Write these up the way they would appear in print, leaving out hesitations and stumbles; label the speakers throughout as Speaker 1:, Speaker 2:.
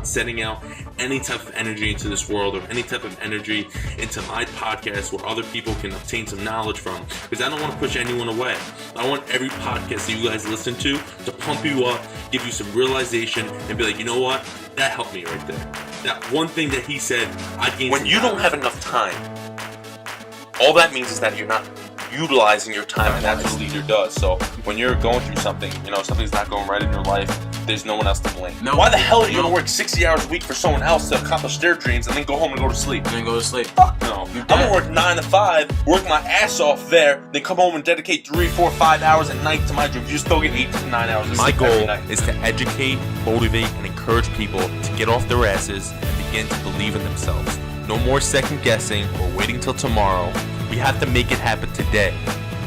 Speaker 1: not setting out any type of energy into this world or any type of energy into my podcast where other people can obtain some knowledge from, because I don't want to push anyone away. I want every podcast that you guys listen to pump you up, give you some realization, and be like, you know what? That helped me right there. That one thing that he said, I gained. When you don't have enough time, all that means is that you're not utilizing your time, and that's what a leader does. So when you're going through something, something's not going right in your life, there's no one else to blame. No. Why the hell are you going to work 60 hours a week for someone else to accomplish their dreams and then go home and go to sleep? Fuck no. I'm going to work 9 to 5, work my ass off there, then come home and dedicate 3, 4, 5 hours at night to my dreams. You still get 8 to 9 hours of sleep. My goal is to educate, motivate, and encourage people to get off their asses and begin to believe in themselves. No more second guessing or waiting till tomorrow. We have to make it happen today.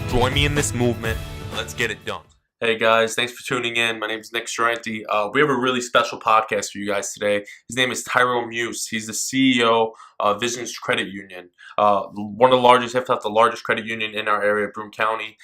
Speaker 1: Join me in this movement. Let's get it done. Hey guys, thanks for tuning in. My name is Nick Sorrenti. We have a really special podcast for you guys today. His name is Tyrone Muse. He's the CEO of Visions Credit Union, one of the largest, if not the largest credit union in our area, Broome County.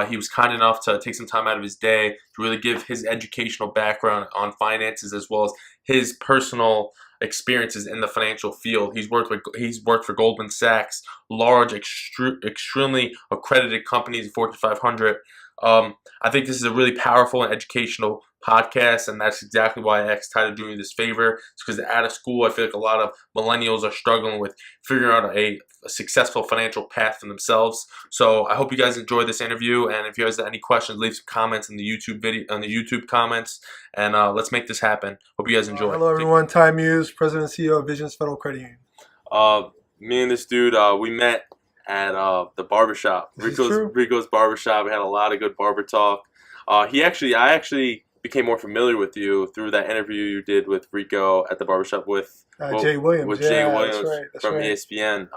Speaker 1: He was kind enough to take some time out of his day to really give his educational background on finances as well as his personal experiences in the financial field. He's worked for Goldman Sachs, large, extremely accredited companies, Fortune 500. I think this is a really powerful and educational podcast, and that's exactly why I asked Ty to do me this favor. It's because out of school, I feel like a lot of millennials are struggling with figuring out a successful financial path for themselves. So I hope you guys enjoyed this interview, and if you guys have any questions, leave some comments in the YouTube video, on the YouTube comments, and let's make this happen. Hope you guys enjoy.
Speaker 2: Hello everyone, Ty Muse, President and CEO of Visions Federal Credit Union.
Speaker 1: Me and this dude, we met at the barbershop, Rico's barbershop. We had a lot of good barber talk. I actually became more familiar with you through that interview you did with Rico at the barbershop with
Speaker 2: Jay Williams.
Speaker 1: Jay Williams from ESPN.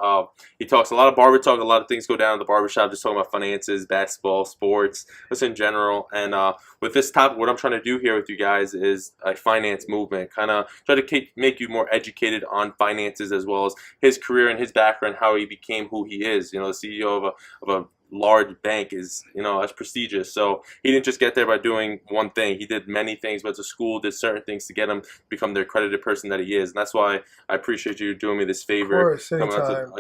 Speaker 1: He talks a lot of barber talk. A lot of things go down at the barbershop, just talking about finances, basketball, sports, just in general. And with this topic, what I'm trying to do here with you guys is a finance movement, kind of try to make you more educated on finances as well as his career and his background, how he became who he is. The CEO of a large bank is, that's prestigious. So he didn't just get there by doing one thing. He did many things, went to school, did certain things to get him to become the accredited person that he is. And that's why I appreciate you doing me this favor.
Speaker 2: Of course,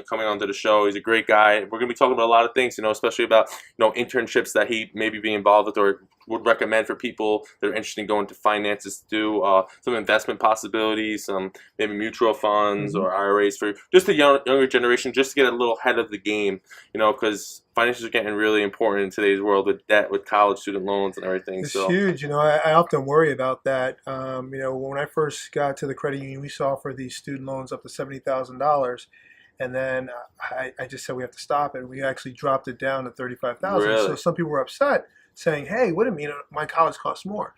Speaker 1: coming onto the show. He's a great guy. We're going to be talking about a lot of things, especially about, internships that he maybe be involved with or would recommend for people that are interested in going to finances to do, some investment possibilities, some maybe mutual funds or IRAs for just the younger generation, just to get a little ahead of the game, because finances are getting really important in today's world with debt, with college student loans and everything.
Speaker 2: It's huge. I often worry about that. When I first got to the credit union, we used to offer these student loans up to $70,000. And then I just said we have to stop it. We actually dropped it down to $35,000.
Speaker 1: Really?
Speaker 2: So some people were upset, saying, "Hey, wait a minute, my college costs more."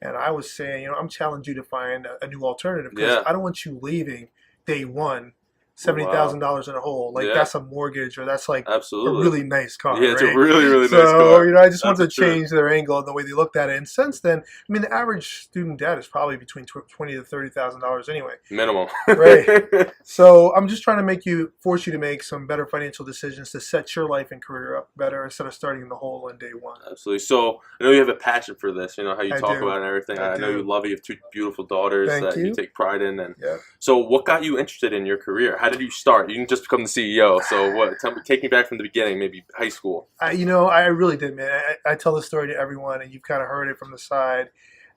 Speaker 2: And I was saying, I'm challenging you to find a new alternative because I don't want you leaving day one $70,000 in a hole. That's a mortgage, or that's like a really nice car.
Speaker 1: Yeah, it's
Speaker 2: right?
Speaker 1: a really, really nice car.
Speaker 2: So, I just wanted to change their angle and the way they looked at it. And since then, the average student debt is probably between $20,000 to $30,000 anyway.
Speaker 1: Minimum.
Speaker 2: Right. So I'm just trying to force you to make some better financial decisions to set your life and career up better instead of starting in the hole on day one.
Speaker 1: Absolutely. So I know you have a passion for this, how you talk about it and everything. I know you love it. You have 2 beautiful daughters that you take pride in. And so what got you interested in your career? How did you start? You didn't just become the CEO. So what? Take me back from the beginning, maybe high school.
Speaker 2: I really did, man. I tell this story to everyone, and you've kind of heard it from the side,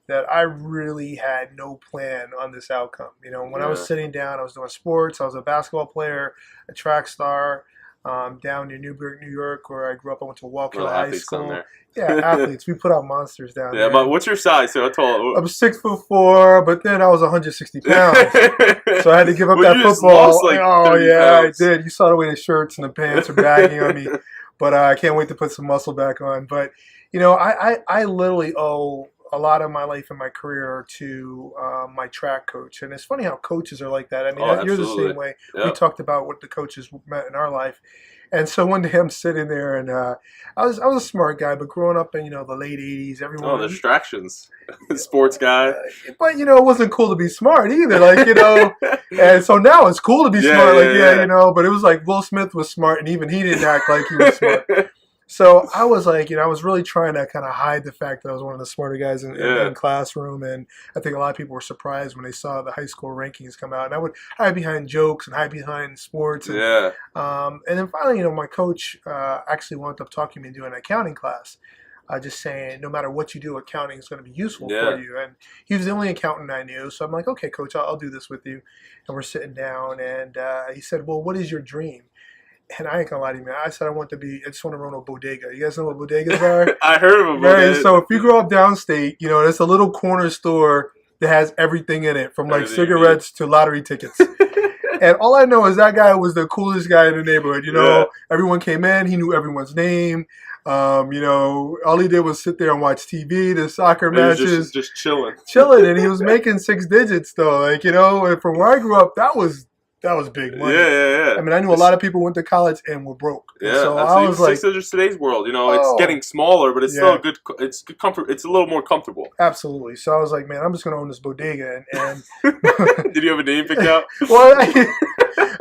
Speaker 2: that I really had no plan on this outcome. When I was sitting down, I was doing sports. I was a basketball player, a track star, down near Newburgh, New York, where I grew up. I went to Wallkill High School. Yeah, athletes. We put out monsters down there.
Speaker 1: Yeah, but what's your size? So tall.
Speaker 2: I'm 6'4", but then I was 160 pounds. So I had to give up that football.
Speaker 1: Pounds.
Speaker 2: I did. You saw the way the shirts and the pants are bagging on me. But I can't wait to put some muscle back on. But, I literally owe a lot of my life and my career to my track coach. And it's funny how coaches are like that. You're the same way. Yep. We talked about what the coaches meant in our life. And so one day I'm sitting there, and I was a smart guy, but growing up in the late '80s, everyone.
Speaker 1: Oh, the distractions, sports guy.
Speaker 2: But it wasn't cool to be smart either, And so now it's cool to be smart, But it was like Will Smith was smart, and even he didn't act like he was smart. So I was like, I was really trying to kind of hide the fact that I was one of the smarter guys in classroom, and I think a lot of people were surprised when they saw the high school rankings come out. And I would hide behind jokes and hide behind sports. And, and then finally, my coach actually wound up talking me into an accounting class. Just saying, no matter what you do, accounting is going to be useful for you. And he was the only accountant I knew. So I'm like, okay, coach, I'll do this with you. And we're sitting down, and he said, well, what is your dream? And I ain't gonna lie to you, man. I said I just want to run a bodega. You guys know what bodegas are?
Speaker 1: I heard of them.
Speaker 2: Right. So if you grow up downstate, there's a little corner store that has everything in it, from like cigarettes to lottery tickets. And all I know is that guy was the coolest guy in the neighborhood. Everyone came in, he knew everyone's name. All he did was sit there and watch TV, the soccer matches,
Speaker 1: just chilling,
Speaker 2: and he was making 6 digits though. And from where I grew up, that was big money.
Speaker 1: Yeah.
Speaker 2: I mean, I knew a lot of people went to college and were broke.
Speaker 1: Yeah,
Speaker 2: so I was like,
Speaker 1: 6 digits today's world. It's getting smaller, but it's still good. It's good comfort. It's a little more comfortable.
Speaker 2: Absolutely. So I was like, man, I'm just gonna own this bodega. And
Speaker 1: did you have a name picked out?
Speaker 2: Well,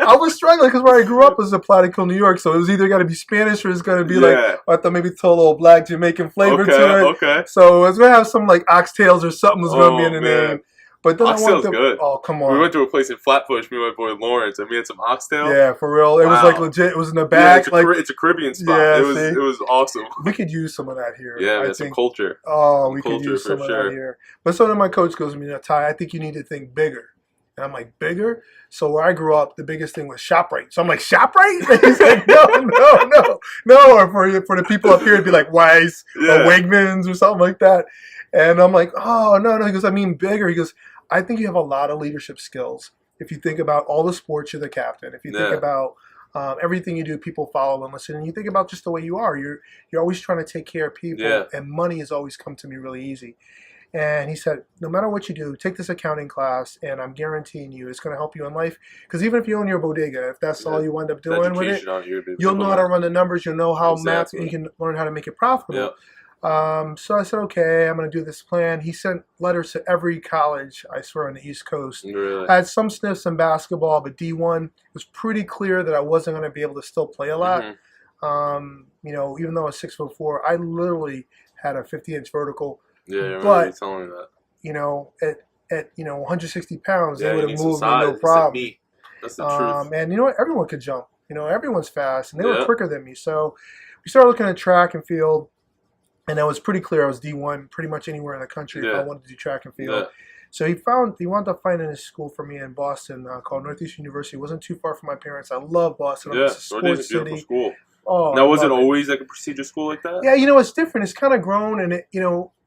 Speaker 2: I was struggling because where I grew up was in Plattekill, New York. So it was either got to be Spanish or it's going to be I thought maybe Tolo Black Jamaican flavor to it.
Speaker 1: Okay.
Speaker 2: So it was going to have some like oxtails or something was going to be in the name. But then
Speaker 1: oxtail's good.
Speaker 2: Oh, come on.
Speaker 1: We went to a place in Flatbush, me and my boy Lawrence, and we had some oxtail.
Speaker 2: Yeah, for real. It was like legit. It was in the back.
Speaker 1: It's a Caribbean spot. Yeah, it was awesome.
Speaker 2: We could use some of that here.
Speaker 1: Yeah, I think some culture.
Speaker 2: Oh, we could use some of that here. But so then my coach goes to me, Ty, I think you need to think bigger. And I'm like, bigger? So where I grew up, the biggest thing was ShopRite. So I'm like, ShopRite? And he's like, no. Or for the people up here, it'd be like Weiss or Wegmans or something like that. And I'm like, oh, no. He goes, I mean bigger. He goes, I think you have a lot of leadership skills. If you think about all the sports, you're the captain. If you think about everything you do, people follow and listen. And you think about just the way you are. You're always trying to take care of people. And money has always come to me really easy. And he said, no matter what you do, take this accounting class, and I'm guaranteeing you it's going to help you in life. Because even if you own your bodega, if that's all you wind up doing with it, you'll know how to run the numbers. You'll know how math, you can learn how to make it profitable. So I said, okay, I'm going to do this plan. He sent letters to every college, I swear, on the East Coast.
Speaker 1: Really?
Speaker 2: I had some sniffs in basketball, but D1, it was pretty clear that I wasn't going to be able to still play a lot. Even though I was 6'4", I literally had a 50-inch vertical.
Speaker 1: Yeah,
Speaker 2: but
Speaker 1: you telling me that.
Speaker 2: At 160 pounds, they would have moved
Speaker 1: me
Speaker 2: no problem.
Speaker 1: That's the truth.
Speaker 2: And everyone could jump. Everyone's fast, and they were quicker than me. So we started looking at track and field, and it was pretty clear I was D1 pretty much anywhere in the country if I wanted to do track and field. So he wound up finding a school for me in Boston called Northeastern University. It wasn't too far from my parents. I love Boston. It's a sports city.
Speaker 1: School.
Speaker 2: Oh,
Speaker 1: now, was it always like a prestigious school like that?
Speaker 2: Yeah, it's different. It's kind of grown, and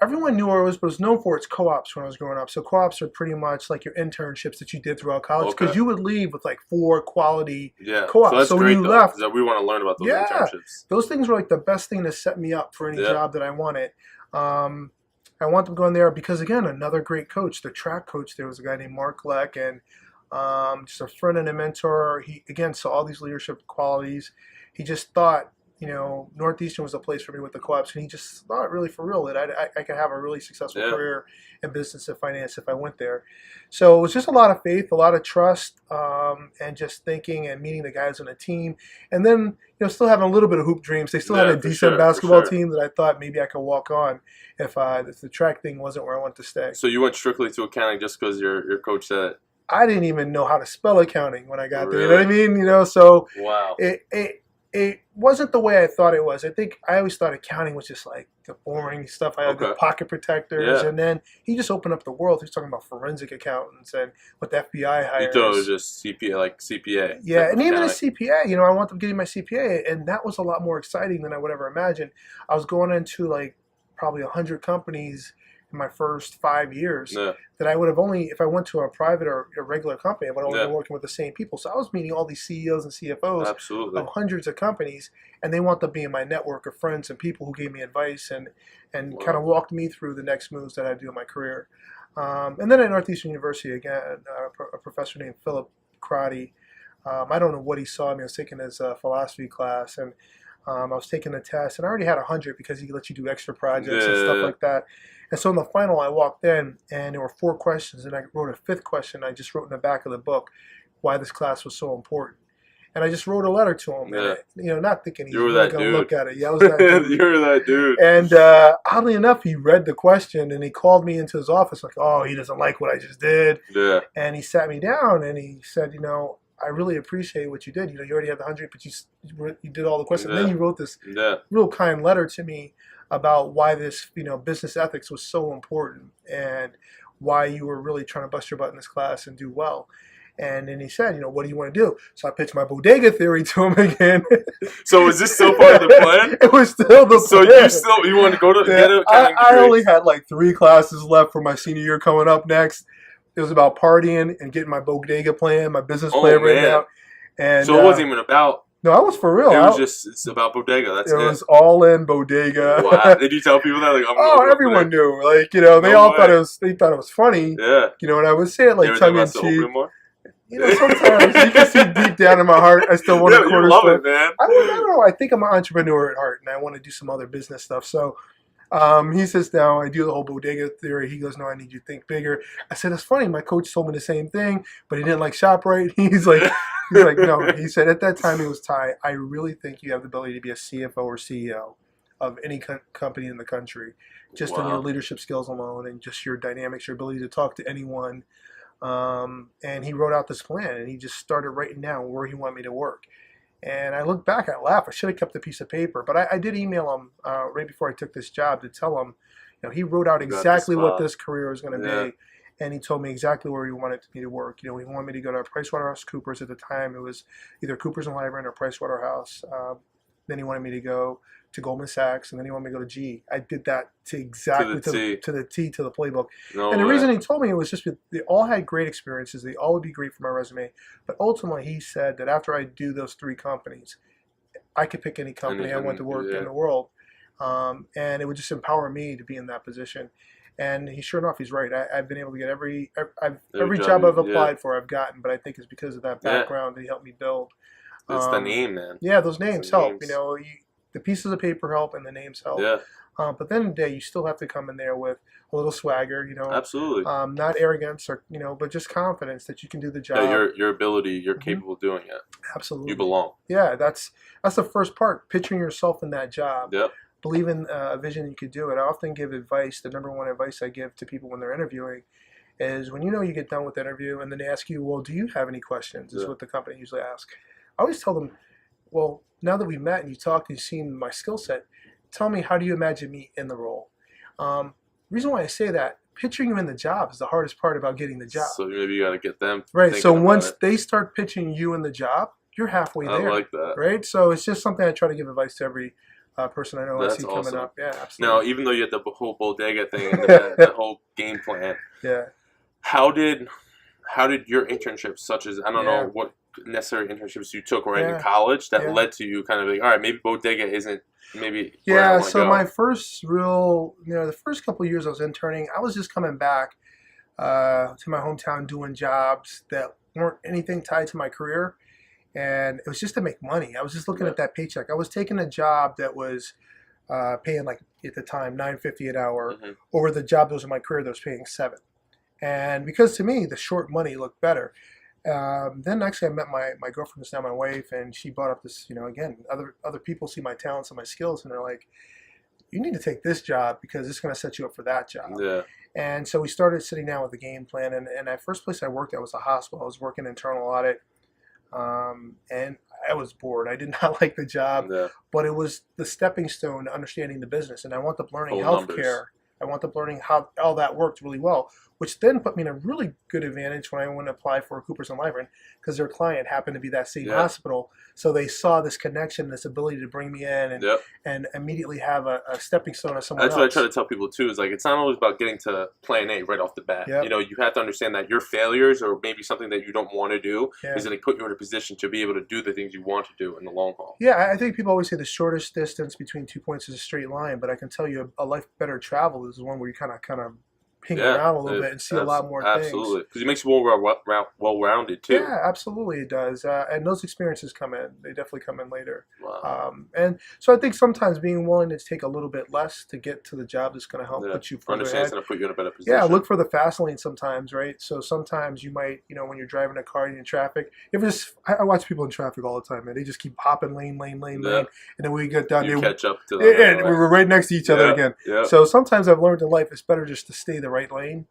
Speaker 2: everyone knew where it was, but it was known for its co-ops when I was growing up. So co-ops are pretty much like your internships that you did throughout college, because you would leave with like 4 quality co-ops.
Speaker 1: So that's
Speaker 2: so
Speaker 1: great,
Speaker 2: when you left,
Speaker 1: we want to learn about those internships.
Speaker 2: Those things were like the best thing to set me up for any job that I wanted. I want them going there because, again, another great coach. The track coach there was a guy named Mark Leck, and just a friend and a mentor. He, again, saw all these leadership qualities. He just thought, Northeastern was a place for me with the co-ops, and he just thought really for real that I could have a really successful career in business and finance if I went there. So it was just a lot of faith, a lot of trust, and just thinking and meeting the guys on the team. And then, still having a little bit of hoop dreams. They still had a decent basketball team that I thought maybe I could walk on if the track thing wasn't where I wanted to stay.
Speaker 1: So you went strictly to accounting just because your coach said it?
Speaker 2: I didn't even know how to spell accounting when I got there. You know what I mean? So
Speaker 1: wow.
Speaker 2: It wasn't the way I thought it was. I always thought accounting was just like the boring stuff. I had the pocket protectors, and then he just opened up the world. He was talking about forensic accountants and what the FBI hires.
Speaker 1: You thought it was just CPA, like CPA.
Speaker 2: Yeah, and even a CPA. I wound up getting my CPA, and that was a lot more exciting than I would ever imagine. I was going into like probably 100 companies in my first 5 years that I would have only, if I went to a private or a regular company, I would have only been working with the same people. So I was meeting all these CEOs and CFOs of hundreds of companies, and they wound up being my network of friends and people who gave me advice and kind of walked me through the next moves that I do in my career. And then at Northeastern University, again, a professor named Philip Crotty, I don't know what he saw in me. I was taking his philosophy class, and I was taking the test, and I already had 100 because he let you do extra projects and stuff like that. And so in the final, I walked in, and there were 4 questions, and I wrote a 5th question. I just wrote in the back of the book why this class was so important. And I just wrote a letter to him,
Speaker 1: Yeah.
Speaker 2: and not thinking he's
Speaker 1: You were
Speaker 2: really
Speaker 1: that
Speaker 2: going to
Speaker 1: dude.
Speaker 2: look at it. Yeah, I was that dude.
Speaker 1: You were that dude.
Speaker 2: And oddly enough, he read the question and he called me into his office like, oh, he doesn't like what I just did.
Speaker 1: Yeah.
Speaker 2: And he sat me down and he said, I really appreciate what you did. You already have the 100, but you did all the questions.
Speaker 1: Yeah.
Speaker 2: And then you wrote this
Speaker 1: Yeah.
Speaker 2: real kind letter to me about why this, business ethics was so important and why you were really trying to bust your butt in this class and do well. And then he said, what do you want to do? So I pitched my bodega theory to him again.
Speaker 1: So is this still part of the plan?
Speaker 2: It was still the plan.
Speaker 1: So you want to go to
Speaker 2: Yeah,
Speaker 1: get a
Speaker 2: I only had like 3 classes left for my senior year coming up next. It was about partying and getting my bodega plan, my business plan written out. And
Speaker 1: so it wasn't even about.
Speaker 2: No, I was for real.
Speaker 1: It's about bodega. That's it.
Speaker 2: It was all in bodega.
Speaker 1: Wow. Did you tell people that? Like,
Speaker 2: everyone knew. Like, they all thought it was funny.
Speaker 1: Yeah.
Speaker 2: And I would say it like tongue in cheek. Sometimes you can see deep down in my heart, I still want to quarter.
Speaker 1: You love it, man.
Speaker 2: I don't know. I think I'm an entrepreneur at heart, and I want to do some other business stuff. So he says, now I do the whole bodega theory. He goes, no, I need you to think bigger. I said, it's funny. My coach told me the same thing, but he didn't like ShopRite. He's like, no. He said at that time it was Ty. I really think you have the ability to be a CFO or CEO of any company in the country, just on your leadership skills alone and just your dynamics, your ability to talk to anyone. And he wrote out this plan, and he just started writing down where he wanted me to work. And I look back, I laugh. I should have kept a piece of paper, but I did email him right before I took this job to tell him, he wrote out exactly what this career was going to be, and he told me exactly where he wanted me to work. He wanted me to go to PricewaterhouseCoopers at the time. It was either Coopers and Lybrand or Pricewaterhouse. Then he wanted me to go to Goldman Sachs, and then he wanted me to go to G. I did that to the playbook. And the reason he told me it was just they all had great experiences. They all would be great for my resume. But ultimately, he said that after I do those 3 companies, I could pick any company I want to work in the world. And it would just empower me to be in that position. And sure enough, he's right. I've been able to get every job I've applied for, I've gotten. But I think it's because of that background that he helped me build.
Speaker 1: It's the name, man.
Speaker 2: Yeah, those names help. The pieces of paper help and the names help.
Speaker 1: Yeah.
Speaker 2: But then in the day, you still have to come in there with a little swagger,
Speaker 1: Absolutely.
Speaker 2: Not arrogance or, but just confidence that you can do the job.
Speaker 1: Yeah, your ability, you're capable of doing it.
Speaker 2: Absolutely.
Speaker 1: You belong.
Speaker 2: Yeah, that's the first part. Picturing yourself in that job.
Speaker 1: Yep.
Speaker 2: Believe in a vision you could do it. I often give advice. The number one advice I give to people when they're interviewing is when you get done with the interview and then they ask you, well, do you have any questions? Is what the company usually asks. I always tell them, well, now that we've met and you talked and you've seen my skill set, tell me, how do you imagine me in the role? The reason why I say that, pitching you in the job is the hardest part about getting the job.
Speaker 1: So maybe you got to get them.
Speaker 2: Right. So once they start pitching you in the job, you're halfway there.
Speaker 1: I like that.
Speaker 2: Right. So it's just something I try to give advice to every person I know I see coming up. Yeah, absolutely.
Speaker 1: Now, even though you had the whole bodega thing and the whole game plan, how did your internships, such as, I don't know what necessary internships you took in college that led to you kind of like, all right, maybe bodega isn't maybe where I want to go.
Speaker 2: My first real, the first couple of years I was interning, I was just coming back to my hometown doing jobs that weren't anything tied to my career, and it was just to make money. I was just looking at that paycheck. I was taking a job that was paying, like, at the time, $9.50 an hour, over the job that was in my career that was paying $7. And because to me, the short money looked better. Then actually I met my girlfriend, who's now my wife, and she brought up this, again, other people see my talents and my skills, and they're like, you need to take this job because it's going to set you up for that job.
Speaker 1: Yeah.
Speaker 2: And so we started sitting down with the game plan, and that first place I worked at was a hospital. I was working internal audit, and I was bored. I did not like the job, but it was the stepping stone to understanding the business, and I wound up learning healthcare. I wound up learning how all that worked really well, which then put me in a really good advantage when I went to apply for Coopers and Lybrand, because their client happened to be that same hospital. So they saw this connection, this ability to bring me in and immediately have a stepping stone of someone else.
Speaker 1: That's what I try to tell people too, is like, it's not always about getting to plan A right off the bat. You have to understand that your failures or maybe something that you don't want to do is going to put you in a position to be able to do the things you want to do in the long haul. Yeah,
Speaker 2: I think people always say the shortest distance between 2 points is a straight line, but I can tell you a life better traveled is one where you kind of ping around a little bit and see a lot more things.
Speaker 1: Absolutely, because it makes you more well-rounded too.
Speaker 2: Yeah, absolutely it does. And those experiences come in. They definitely come in later.
Speaker 1: Wow.
Speaker 2: And so I think sometimes being willing to take a little bit less to get to the job that's going to help put you further ahead.
Speaker 1: It's going to put you in a better position.
Speaker 2: Yeah, look for the fast lane sometimes, right? So sometimes you might, when you're driving a car in traffic, I watch people in traffic all the time, man. They just keep hopping lane, and then we get done.
Speaker 1: You catch up to them.
Speaker 2: And we're right next to each other again.
Speaker 1: Yeah.
Speaker 2: So sometimes I've learned in life it's better just to stay the right lane,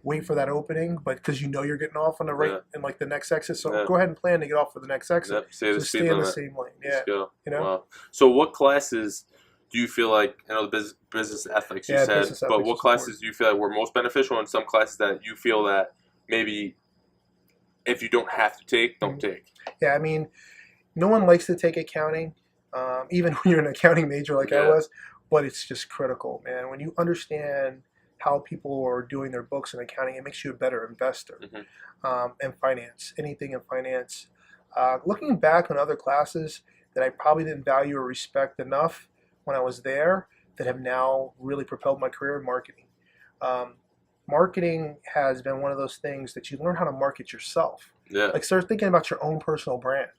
Speaker 2: wait for that opening, but because you're getting off on the right and like the next exit, so go ahead and plan to get off for the next exit.
Speaker 1: Stay
Speaker 2: in the same lane. Yeah.
Speaker 1: Wow. So what classes do you feel like, I know the business ethics you said, but what classes do you feel like were most beneficial, and some classes that you feel that maybe if you don't have to take, don't take?
Speaker 2: Yeah, I mean, no one likes to take accounting, even when you're an accounting major like I was, but it's just critical, man. When you understand how people are doing their books and accounting, it makes you a better investor. And finance, anything in finance. Looking back on other classes that I probably didn't value or respect enough when I was there, that have now really propelled my career in marketing. Marketing has been one of those things that you learn how to market yourself.
Speaker 1: Yeah.
Speaker 2: Like start thinking about your own personal brand.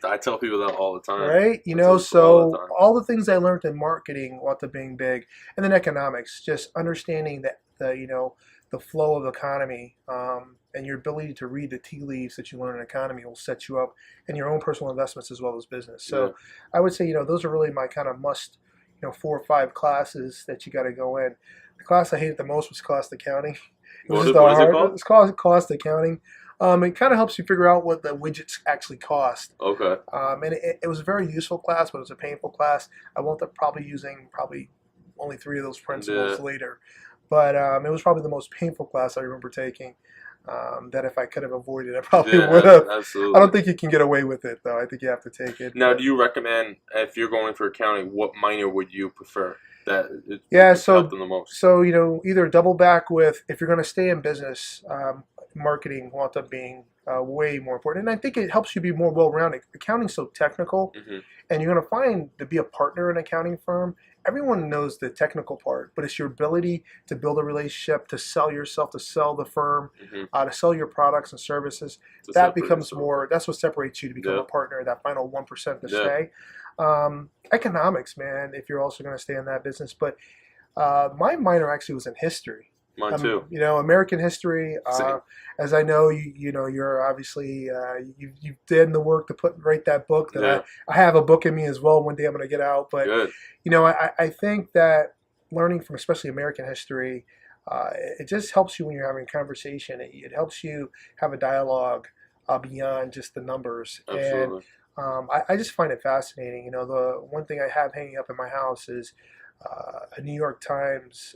Speaker 1: I tell people that all the time.
Speaker 2: Right? So all the things I learned in marketing, what the being big, and then economics, just understanding that the flow of the economy and your ability to read the tea leaves that you learn in economy will set you up in your own personal investments as well as business. So I would say, those are really my kind of must, 4 or 5 classes that you got to go in. The class I hated the most was cost accounting.
Speaker 1: What is it called?
Speaker 2: It's called cost accounting. It kind of helps you figure out what the widgets actually cost.
Speaker 1: Okay.
Speaker 2: And it was a very useful class, but it was a painful class. I wound up using only 3 of those principles later. But it was probably the most painful class I remember taking. That if I could have avoided, I probably would have.
Speaker 1: Absolutely.
Speaker 2: I don't think you can get away with it, though. I think you have to take it.
Speaker 1: Now, do you recommend, if you're going for accounting, what minor would you prefer? That
Speaker 2: helped
Speaker 1: them the most?
Speaker 2: So, either double back with, if you're going to stay in business, marketing will end up being way more important. And I think it helps you be more well-rounded. Accounting's so technical, and you're going to find to be a partner in an accounting firm, everyone knows the technical part, but it's your ability to build a relationship, to sell yourself, to sell the firm, to sell your products and services. That becomes more, that's what separates you to become a partner, that final 1% to stay. Economics, man, if you're also going to stay in that business. But my minor actually was in history.
Speaker 1: Mine too.
Speaker 2: American history. As I know, you're obviously you've done the work to write that book. That I have a book in me as well. One day I'm going to get out. But I think that learning from especially American history, it just helps you when you're having a conversation. It helps you have a dialogue beyond just the numbers.
Speaker 1: Absolutely.
Speaker 2: And I just find it fascinating. The one thing I have hanging up in my house is a New York Times.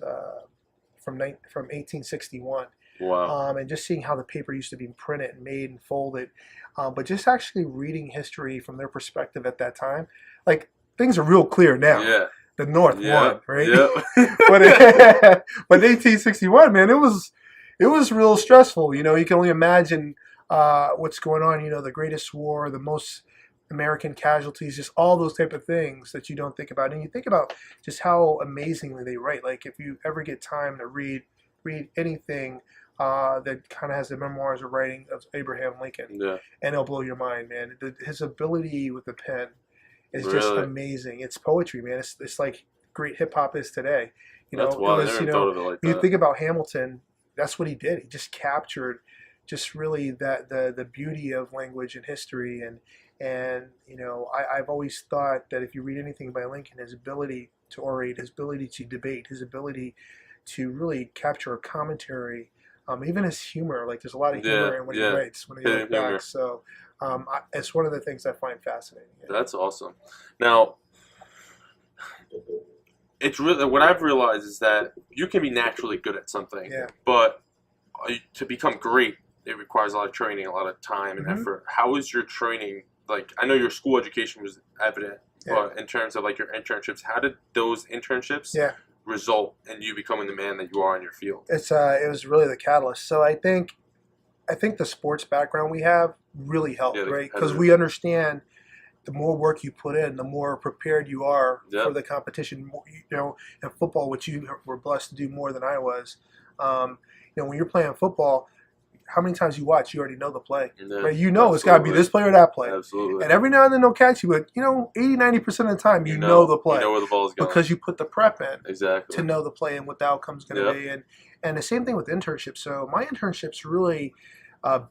Speaker 2: From 1861.
Speaker 1: Wow.
Speaker 2: And just seeing how the paper used to be printed and made and folded. But just actually reading history from their perspective at that time, like things are real clear now.
Speaker 1: Yeah.
Speaker 2: The North won, right?
Speaker 1: Yeah.
Speaker 2: but 1861, man, it was real stressful. You can only imagine what's going on. The greatest war, the most American casualties, just all those type of things that you don't think about. And you think about just how amazingly they write. Like if you ever get time to read anything that kind of has the memoirs or writing of Abraham Lincoln, and it'll blow your mind, man. His ability with the pen is just amazing. It's poetry, man. It's like great hip hop is today.
Speaker 1: That's wild. I never thought of it like that.
Speaker 2: You think about Hamilton, that's what he did. He just captured just really the beauty of language and history. And I've always thought that if you read anything by Lincoln, his ability to orate, his ability to debate, his ability to really capture a commentary, even his humor, like there's a lot of humor in what he writes when he looks back. So it's one of the things I find fascinating.
Speaker 1: That's awesome. Now, it's really, what I've realized is that you can be naturally good at something, but to become great, it requires a lot of training, a lot of time and effort. How is your training? Like, I know your school education was evident, but in terms of like your internships, how did those internships result in you becoming the man that you are in your field?
Speaker 2: It was really the catalyst. So I think the sports background we have really helped, right? Because we understand the more work you put in, the more prepared you are for the competition. In football, which you were blessed to do more than I was, When you're playing football, how many times you watch, you already know the play.
Speaker 1: Yeah,
Speaker 2: right? It's got to be this play or that play.
Speaker 1: Absolutely.
Speaker 2: And every now and then they'll catch you, but 80-90% of the time you know the play.
Speaker 1: You know where the ball is going.
Speaker 2: Because you put the prep in
Speaker 1: exactly
Speaker 2: to know the play and what the outcome's going to be. And the same thing with internships. So my internships really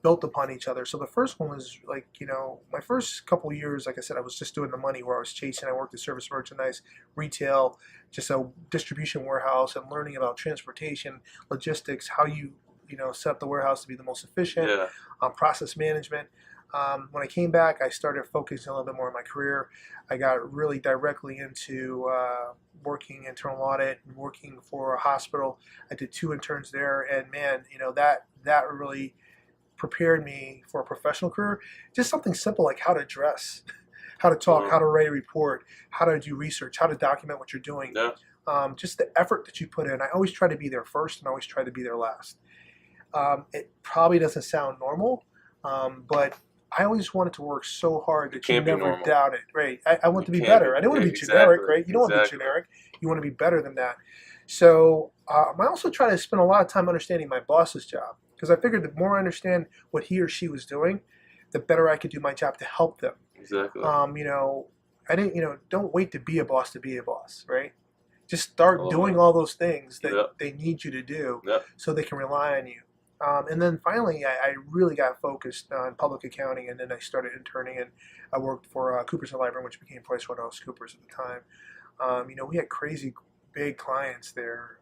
Speaker 2: built upon each other. So the first one was my first couple of years, like I said, I was just doing the money where I was chasing. I worked at service merchandise, retail, just a distribution warehouse, and learning about transportation, logistics, how you set up the warehouse to be the most efficient, process management. When I came back, I started focusing a little bit more on my career. I got really directly into working internal audit and working for a hospital. I did 2 interns there, and man, that really prepared me for a professional career. Just something simple like how to dress, how to talk, how to write a report, how to do research, how to document what you're doing. Just the effort that you put in. I always try to be there first, and I always try to be there last. It probably doesn't sound normal, but I always wanted to work so hard that you never doubt it. Right? I want to be better. I didn't want to be generic, right? You don't want to be generic. You want to be better than that. So I also try to spend a lot of time understanding my boss's job, because I figured the more I understand what he or she was doing, the better I could do my job to help them.
Speaker 1: Exactly.
Speaker 2: I didn't. Don't wait to be a boss, right? Just start doing all those things that they need you to do, so they can rely on you. And then finally, I really got focused on public accounting, and then I started interning, and I worked for Coopers & Lybrand, which became PricewaterhouseCoopers at the time. We had crazy big clients there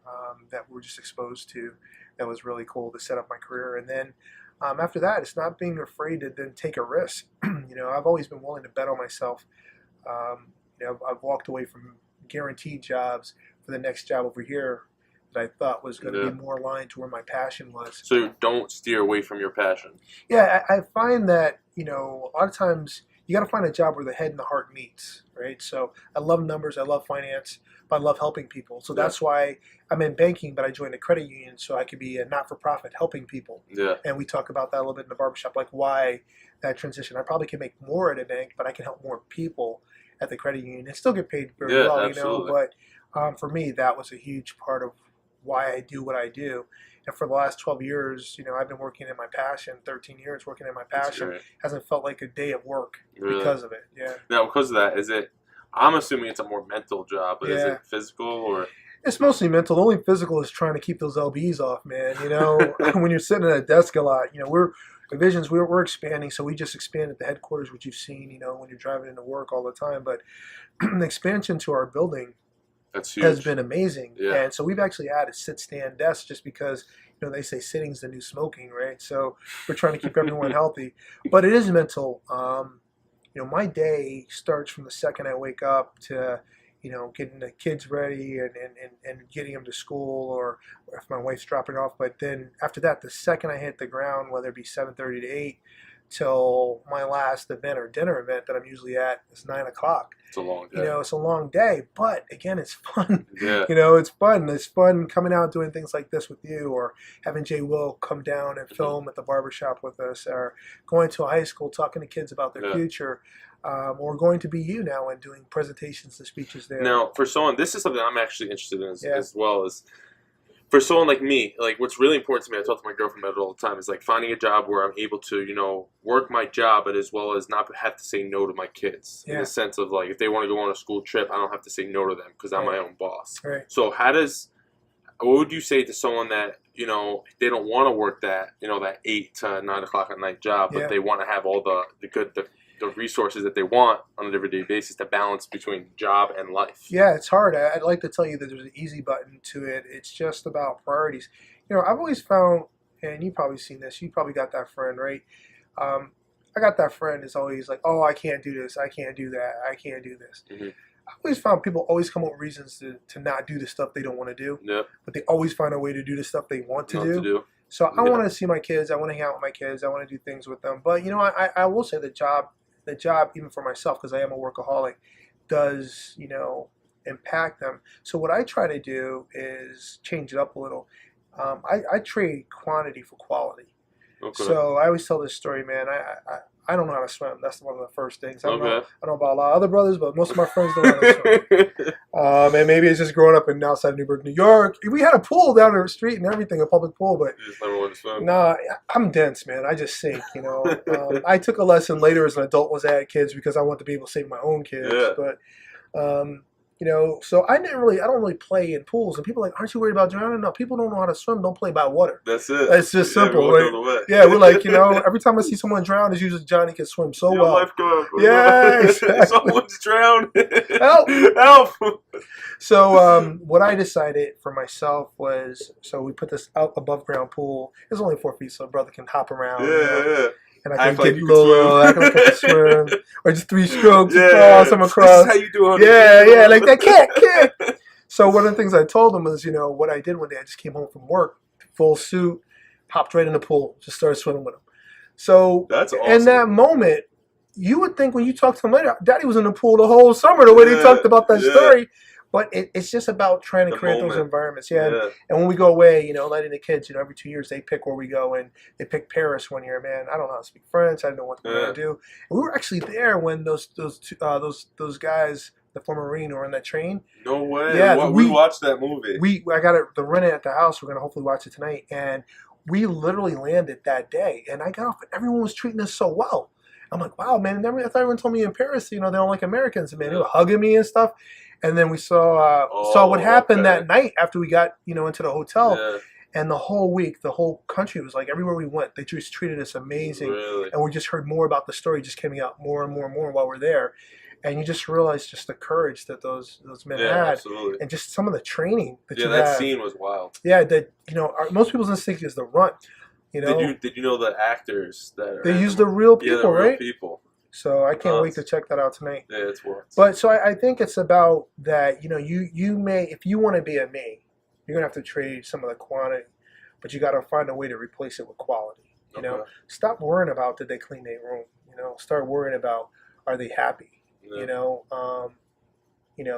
Speaker 2: that we're just exposed to. That was really cool to set up my career. And then after that, it's not being afraid to then take a risk. I've always been willing to bet on myself. I've walked away from guaranteed jobs for the next job over here that I thought was going to be more aligned to where my passion was.
Speaker 1: So don't steer away from your passion.
Speaker 2: Yeah, I find that, a lot of times you got to find a job where the head and the heart meets, right? So I love numbers, I love finance, but I love helping people. So that's why I'm in banking, but I joined a credit union so I could be a not-for-profit helping people. Yeah. And we talk about that a little bit in the barbershop, like why that transition. I probably can make more at a bank, but I can help more people at the credit union and still get paid very well,
Speaker 1: absolutely.
Speaker 2: But for me, that was a huge part of why I do what I do. And for the last 12 years, I've been working in my passion, 13 years working in my passion. Hasn't felt like a day of work because of it. Yeah.
Speaker 1: Now, because of that, I'm assuming it's a more mental job, but is it physical or?
Speaker 2: It's mostly mental. The only physical is trying to keep those LBs off, man. When you're sitting at a desk a lot, we're expanding, so we just expanded the headquarters, which you've seen, when you're driving into work all the time. But the expansion to our building has been amazing. Yeah. And so we've actually added sit-stand desks just because, they say sitting's the new smoking, right? So we're trying to keep everyone healthy. But it is mental. My day starts from the second I wake up to, getting the kids ready and getting them to school, or if my wife's dropping off. But then after that, the second I hit the ground, whether it be 7:30 to 8, till my last event or dinner event that I'm usually at is 9 o'clock.
Speaker 1: It's a long day.
Speaker 2: It's a long day, but again, it's fun.
Speaker 1: Yeah.
Speaker 2: It's fun. It's fun coming out doing things like this with you, or having Jay Will come down and film at the barbershop with us, or going to a high school talking to kids about their future, or going to BU now and doing presentations and speeches there.
Speaker 1: Now, for someone, this is something I'm actually interested in as well as. For someone like me, what's really important to me, I talk to my girlfriend about it all the time, is finding a job where I'm able to, work my job, but as well as not have to say no to my kids. In the sense of if they want to go on a school trip, I don't have to say no to them because I'm my own boss. Right. So what would you say to someone that, they don't want to work that, that 8 to 9 o'clock at night job, but they want to have all the resources that they want on an everyday basis to balance between job and life? Yeah,
Speaker 2: it's hard. I'd like to tell you that there's an easy button to it. It's just about priorities. I've always found, and you've probably seen this, you probably got that friend, right? I got that friend that's always like, oh, I can't do this, I can't do that, I can't do this. Mm-hmm. I always found people always come up with reasons to not do the stuff they don't want to do, but they always find a way to do the stuff they want to do. So I want to see my kids, I want to hang out with my kids, I want to do things with them. But, I will say the job, even for myself, because I am a workaholic, does, impact them. So what I try to do is change it up a little. I trade quantity for quality.
Speaker 1: Okay.
Speaker 2: So I always tell this story, man. I don't know how to swim. That's one of the first things. I don't know about a lot of other brothers, but most of my friends don't know how to swim. And maybe it's just growing up in outside of Newburgh, New York. We had a pool down the street and everything, a public pool, but
Speaker 1: You just never want to swim.
Speaker 2: nah, I'm dense, man. I just sink, you know. I took a lesson later as an adult once I had kids because I wanted to be able to save my own kids.
Speaker 1: Yeah.
Speaker 2: But you know, so I don't really play in pools. And people are like, aren't you worried about drowning? No, people don't know how to swim. Don't play by water.
Speaker 1: That's it.
Speaker 2: It's just simple.
Speaker 1: Right?
Speaker 2: Yeah, we're like, you know, every time I see someone drown, it's usually Johnny can swim so well.
Speaker 1: Lifeguard.
Speaker 2: Yeah, exactly.
Speaker 1: Someone's drowned.
Speaker 2: Help!
Speaker 1: Help!
Speaker 2: So what I decided for myself was, so we put this out above ground pool. It's only 4 feet, so a brother can hop around.
Speaker 1: Yeah.
Speaker 2: And I can get low, I can swim, or just 3 strokes across. I'm across.
Speaker 1: This is how you do it.
Speaker 2: Yeah, like that. Kick. So one of the things I told him was, you know, what I did one day, I just came home from work, full suit, hopped right in the pool, just started swimming with him. So
Speaker 1: that's awesome.
Speaker 2: In that moment, you would think when you talk to him later, Daddy was in the pool the whole summer, the way he talked about that story. But it's just about trying to create those environments. And when we go away, you know, letting the kids, you know, every 2 years they pick where we go, and they picked Paris one year. Man, I don't know how to speak French. I didn't know what they were going to do. And we were actually there when those guys, the former Marine, were on that train.
Speaker 1: No way.
Speaker 2: Yeah,
Speaker 1: we watched that movie.
Speaker 2: I got it to rent it at the house. We're going to hopefully watch it tonight. And we literally landed that day. And I got off, and everyone was treating us so well. I'm like, wow, man. I thought everyone told me in Paris, you know, they don't like Americans. Man, they were hugging me and stuff. And then we saw what happened that night after we got, you know, into the hotel. Yeah. And the whole week, the whole country was like, everywhere we went, they just treated us amazing.
Speaker 1: Really?
Speaker 2: And we just heard more about the story just coming out more and more and more while we're there. And you just realize just the courage that those men had.
Speaker 1: Absolutely.
Speaker 2: And just some of the training that you had.
Speaker 1: Yeah, that scene was wild.
Speaker 2: Yeah, that, you know, most people's instinct is the run. You know?
Speaker 1: Did you know the actors that
Speaker 2: they use the real people,
Speaker 1: right?
Speaker 2: Real
Speaker 1: people.
Speaker 2: So I can't wait to check that out tonight.
Speaker 1: Yeah, it's worth.
Speaker 2: But so I think it's about that, you know, you may, if you want to be a me, you're going to have to trade some of the quantity, but you got to find a way to replace it with quality. You know, stop worrying about did they clean their room, you know, start worrying about are they happy, you know,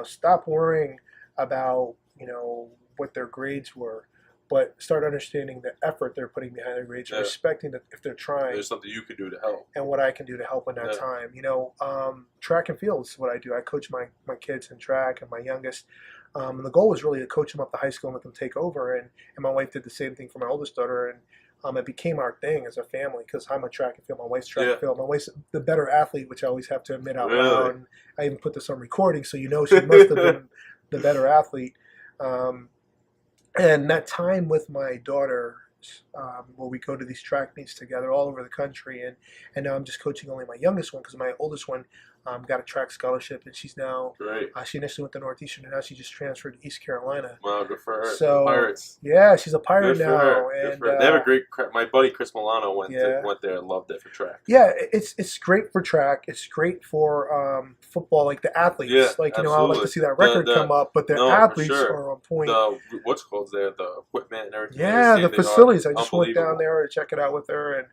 Speaker 2: stop worrying about, you know, what their grades were. But start understanding the effort they're putting behind their grades, respecting that if they're trying.
Speaker 1: There's something you can do to help.
Speaker 2: And what I can do to help in that time. You know, track and field is what I do. I coach my kids in track and my youngest. And the goal was really to coach them up to high school and let them take over. And my wife did the same thing for my oldest daughter. And it became our thing as a family because I'm a track and field. My wife's track and field. My wife's the better athlete, which I always have to admit out loud. And I even put this on recording, so you know she must have been the better athlete. And that time with my daughter, where we go to these track meets together all over the country, and now I'm just coaching only my youngest one because my oldest one got a track scholarship, and she's now she initially went to Northeastern, and now she just transferred to East Carolina.
Speaker 1: Wow, good for her.
Speaker 2: So
Speaker 1: Pirates.
Speaker 2: Yeah, she's a Pirate now. And
Speaker 1: they have a great. My buddy Chris Milano went there and loved it for track.
Speaker 2: Yeah, it's great for track. It's great for football, like the athletes.
Speaker 1: Yeah,
Speaker 2: like you know, I like to see that record come up, but the athletes are on point.
Speaker 1: What's called there, the equipment and everything.
Speaker 2: Yeah, the facilities. I just went down there to check it out with her,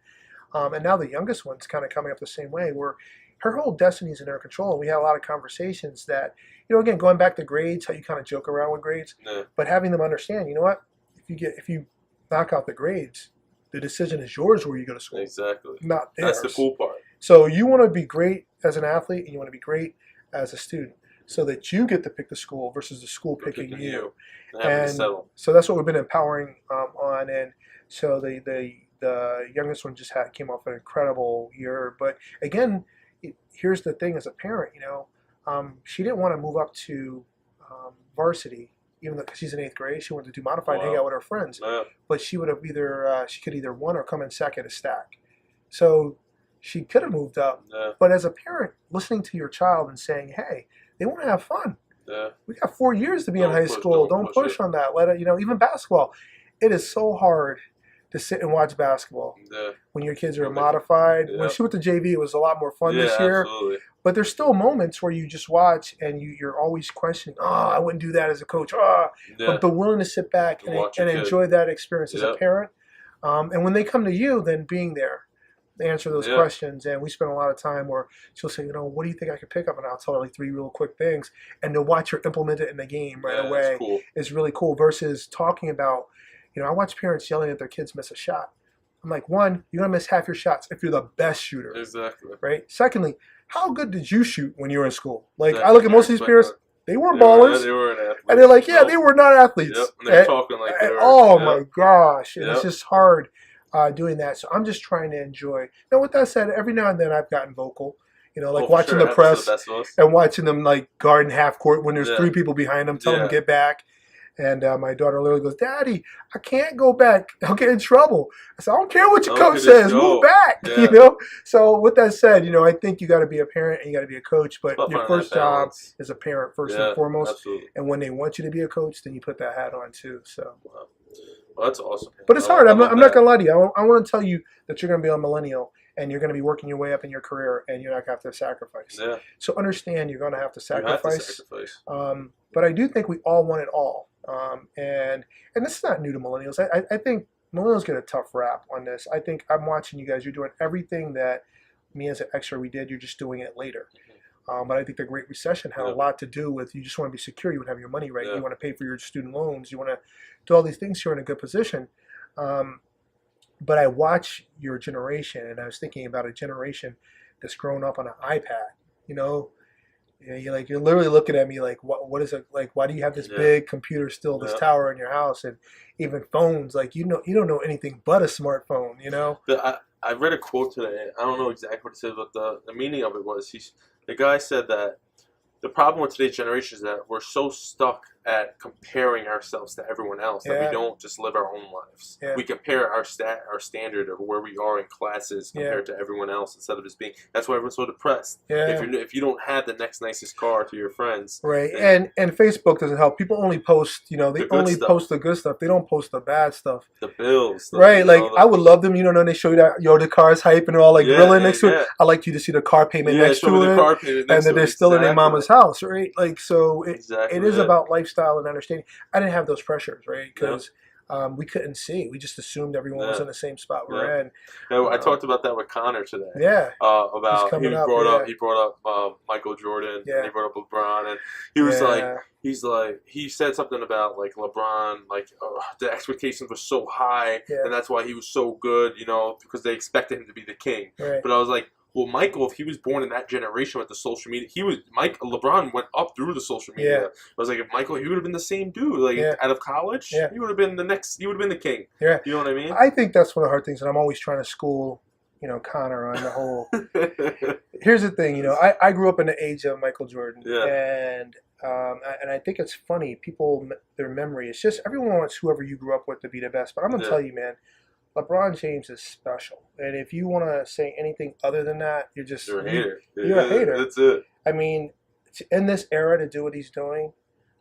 Speaker 2: and now the youngest one's kind of coming up the same way. Where her whole destiny is in her control. And we had a lot of conversations that, you know, again, going back to grades, how you kind of joke around with grades, but having them understand, you know what, if you knock out the grades, the decision is yours where you go to school.
Speaker 1: Exactly.
Speaker 2: Not theirs.
Speaker 1: That's the cool part.
Speaker 2: So you want to be great as an athlete and you want to be great as a student so that you get to pick the school versus the school picking you. And so that's what we've been empowering on. And so the youngest one just came off an incredible year. But again, here's the thing as a parent, you know, she didn't want to move up to varsity, even though she's in 8th grade. She wanted to do modified, hang out with her friends. But she would have she could either won or come in second a stack. So she could have moved up. But as a parent, listening to your child and saying, hey, they want to have fun. We got 4 years to be in high school. Don't push on that. Let it, you know, even basketball. It is so hard to sit and watch basketball when your kids are modified. When she went to JV, it was a lot more fun this year.
Speaker 1: Absolutely.
Speaker 2: But there's still moments where you just watch and you're always questioning, I wouldn't do that as a coach. But the willing to sit back and enjoy that experience as a parent. And when they come to you, then being there to answer those questions. And we spend a lot of time where she'll say, you know, what do you think I could pick up? And I'll tell her like 3 real quick things. And to watch her implement it in the game right away is really cool versus talking about, you know, I watch parents yelling at their kids miss a shot. I'm like, one, you're gonna miss half your shots if you're the best shooter.
Speaker 1: Exactly.
Speaker 2: Right. Secondly, how good did you shoot when you were in school? Like,
Speaker 1: Exactly.
Speaker 2: I look at most of these peers, they weren't
Speaker 1: They
Speaker 2: ballers.
Speaker 1: They weren't athletes.
Speaker 2: And they're like, yeah, they were not athletes.
Speaker 1: Yep. And they're talking like they were.
Speaker 2: Oh my gosh. And it's just hard doing that. So I'm just trying to enjoy. Now, with that said, every now and then I've gotten vocal. You know, like watching the press and watching them like guarding half court when there's 3 people behind them, telling them to get back. And my daughter literally goes, Daddy, I can't go back. I'll get in trouble. I said, I don't care what your coach says. Move back. Yeah. You know? So with that said, you know, I think you got to be a parent and you got to be a coach. But your first job is a parent first and foremost. Absolutely. And when they want you to be a coach, then you put that hat on too. So.
Speaker 1: Wow. Well, that's awesome.
Speaker 2: But it's hard. I'm not going to lie to you. I want to tell you that you're going to be a millennial. And you're going to be working your way up in your career, and you're not going to have to sacrifice. Yeah. So understand you're going to have to sacrifice. But I do think we all want it all. And this is not new to millennials. I think millennials get a tough rap on this. I think I'm watching you guys. You're doing everything that me as an extra we did. You're just doing it later. But I think the Great Recession had a lot to do with you just want to be secure. You want to have your money right. You want to pay for your student loans. You want to do all these things. You're in a good position. But I watch your generation, and I was thinking about a generation that's grown up on an iPad. You know, you're literally looking at me like, what is it like? Why do you have this big computer still, this tower in your house, and even phones? Like you don't know anything but a smartphone. You know.
Speaker 1: I read a quote today. I don't know exactly what it said, but the meaning of it was the guy said that the problem with today's generation is that we're so stuck at comparing ourselves to everyone else that we don't just live our own lives. We compare our standard of where we are in classes compared to everyone else instead of just being. That's why everyone's so depressed. If you don't have the next nicest car to your friends,
Speaker 2: right? And Facebook doesn't help. People only post, they only post the good stuff. They don't post the bad stuff.
Speaker 1: The bills,
Speaker 2: right? Like I would love them. When they show you that the car's hype and they're all like grilling next to it. I like you to see the car payment next to it, and that they're still in their mama's house, right? Like so, it is about lifestyle and understanding. I didn't have those pressures, right? Because we couldn't see. We just assumed everyone was in the same spot we're in.
Speaker 1: I talked about that with Connor today. About he brought up Michael Jordan and he brought up LeBron, and he was he said something about like LeBron, like the expectations were so high, and that's why he was so good, because they expected him to be the king. But I was like, well, Michael, if he was born in that generation with the social media, LeBron went up through the social media. I was like, if Michael, he would have been the same dude. Like out of college, he would have been he would have been the king. You know what I mean?
Speaker 2: I think that's one of the hard things, and I'm always trying to school, Connor on the whole. Here's the thing, I grew up in the age of Michael Jordan, and I think it's funny, people, their memory, it's just everyone wants whoever you grew up with to be the best. But I'm gonna tell you, man. LeBron James is special, and if you want to say anything other than that, you're a hater. You're a hater.
Speaker 1: That's it.
Speaker 2: I mean, in this era to do what he's doing,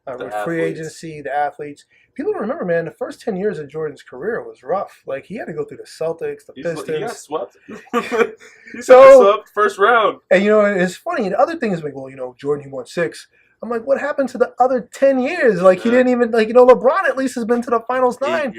Speaker 2: with free agency, the athletes, people don't remember, man. The first 10 years of Jordan's career was rough. Like he had to go through the Celtics, the Pistons.
Speaker 1: He got swept. He got swept first round.
Speaker 2: And it's funny. The other thing is like, well, Jordan, he won 6. I'm like, what happened to the other 10 years? Like, he didn't even, LeBron at least has been to the finals 9.
Speaker 1: 9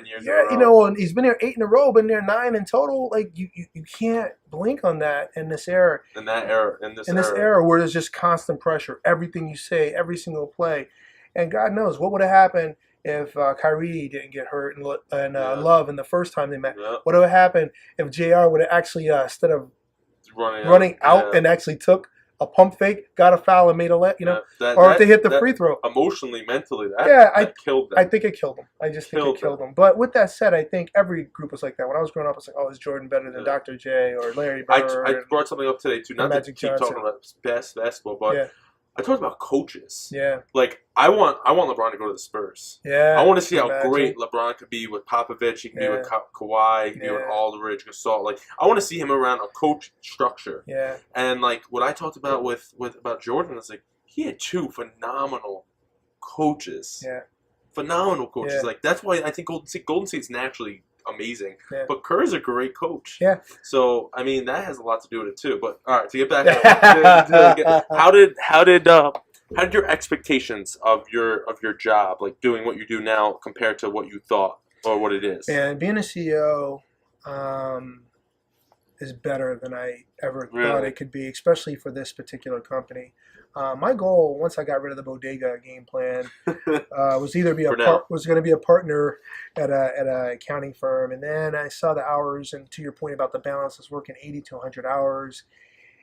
Speaker 1: years in a row.
Speaker 2: And he's been there 8 in a row, been there 9 in total. Like, you can't blink on that in this era. In this era where there's just constant pressure. Everything you say, every single play. And God knows what would have happened if Kyrie didn't get hurt and Love in the first time they met. What would have happened if JR would have actually, instead of running out and actually took a pump fake, got a foul and made a let, or if they hit the free throw.
Speaker 1: Emotionally, mentally, that killed them.
Speaker 2: I think it killed them. I just think it killed them. But with that said, I think every group was like that. When I was growing up, I was like, is Jordan better than Dr. J or Larry Bird?
Speaker 1: I brought something up today, too. Not to keep talking about basketball, but I talked about coaches. Like, I want LeBron to go to the Spurs. I want to see how great LeBron could be with Popovich. He could be with Kawhi. He could be with Aldridge, Gasol. Like, I want to see him around a coach structure. And like what I talked about about Jordan is like he had 2 phenomenal coaches. Phenomenal coaches. Like that's why I think Golden State's naturally amazing. But Kerr's a great coach. So I mean that has a lot to do with it too. But all right, to get back to how did your expectations of your job, like doing what you do now, compared to what you thought or what it is?
Speaker 2: And being a CEO, is better than I ever
Speaker 1: Really?
Speaker 2: thought it could be, especially for this particular company. My goal, once I got rid of the bodega game plan, was either be
Speaker 1: For now.
Speaker 2: was going to be a partner at a accounting firm, and then I saw the hours, and to your point about the balance, I was working 80 to 100 hours,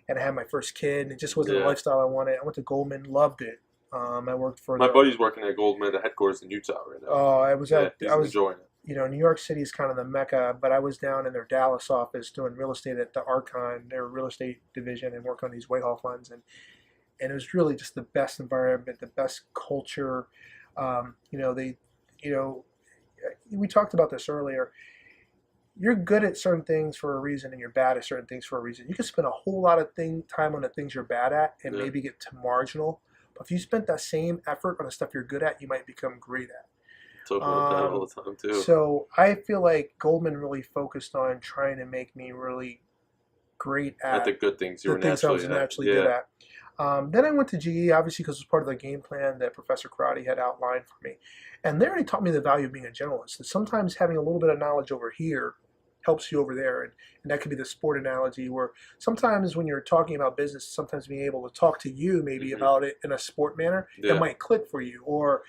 Speaker 2: and I had my first kid, and it just wasn't the
Speaker 1: Yeah.
Speaker 2: lifestyle I wanted. I went to Goldman, loved it. I worked for
Speaker 1: My buddy's working at Goldman, the headquarters in Utah right now.
Speaker 2: I was
Speaker 1: Yeah,
Speaker 2: at
Speaker 1: he's
Speaker 2: I was
Speaker 1: enjoying it.
Speaker 2: New York City is kind of the mecca, but I was down in their Dallas office doing real estate at the Archon, their real estate division, and work on these Whitehall funds, and it was really just the best environment, the best culture. We talked about this earlier. You're good at certain things for a reason, and you're bad at certain things for a reason. You can spend a whole lot of time on the things you're bad at, and
Speaker 1: Yeah.
Speaker 2: maybe get to marginal. But if you spent that same effort on the stuff you're good at, you might become great at.
Speaker 1: Talk about that all the time too.
Speaker 2: So I feel like Goldman really focused on trying to make me really great
Speaker 1: At the good things you were
Speaker 2: things I was naturally good at. Then I went to GE, obviously, because it was part of the game plan that Professor Karate had outlined for me. And there he taught me the value of being a generalist. That sometimes having a little bit of knowledge over here helps you over there. And that could be the sport analogy, where sometimes when you're talking about business, sometimes being able to talk to you maybe about it in a sport manner,
Speaker 1: Yeah.
Speaker 2: it might click for you. Or,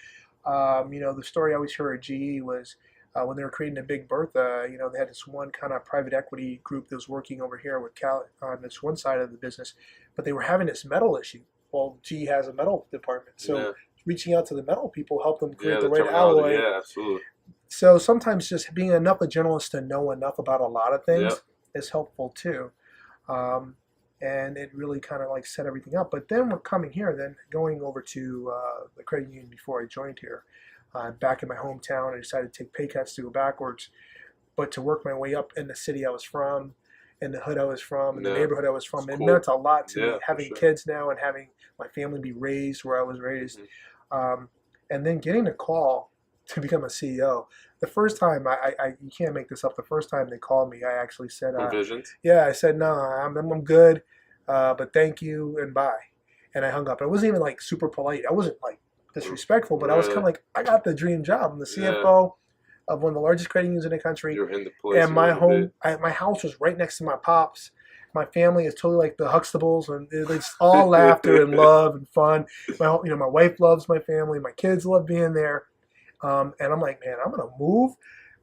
Speaker 2: the story I always heard at GE was when they were creating a Big Bertha, they had this one kind of private equity group that was working over here with Cal on this one side of the business, but they were having this metal issue. Well, GE has a metal department, so reaching out to the metal people helped them create the right alloy.
Speaker 1: Yeah, absolutely.
Speaker 2: So sometimes just being enough a generalist to know enough about a lot of things is helpful too. And it really kind of like set everything up. But then we're coming here, then going over to the credit union before I joined here. Back in my hometown, I decided to take pay cuts to go backwards, but to work my way up in the city I was from, in the hood I was from, in the neighborhood I was from. It meant a lot to me, having kids now and having my family be raised where I was raised. And then getting a call to become a CEO. The first time, you can't make this up, the first time they called me, I actually said, I said, no, I'm good, but thank you and bye. And I hung up. I wasn't even like super polite. I wasn't like disrespectful, but I was kind of like, I got the dream job. I'm the CFO of one of the largest credit unions in the country.
Speaker 1: You're in the place.
Speaker 2: And my house was right next to my pops. My family is totally like the Huxtables, and it's all laughter and love and fun. My wife loves my family. My kids love being there. And I'm like, man, I'm gonna move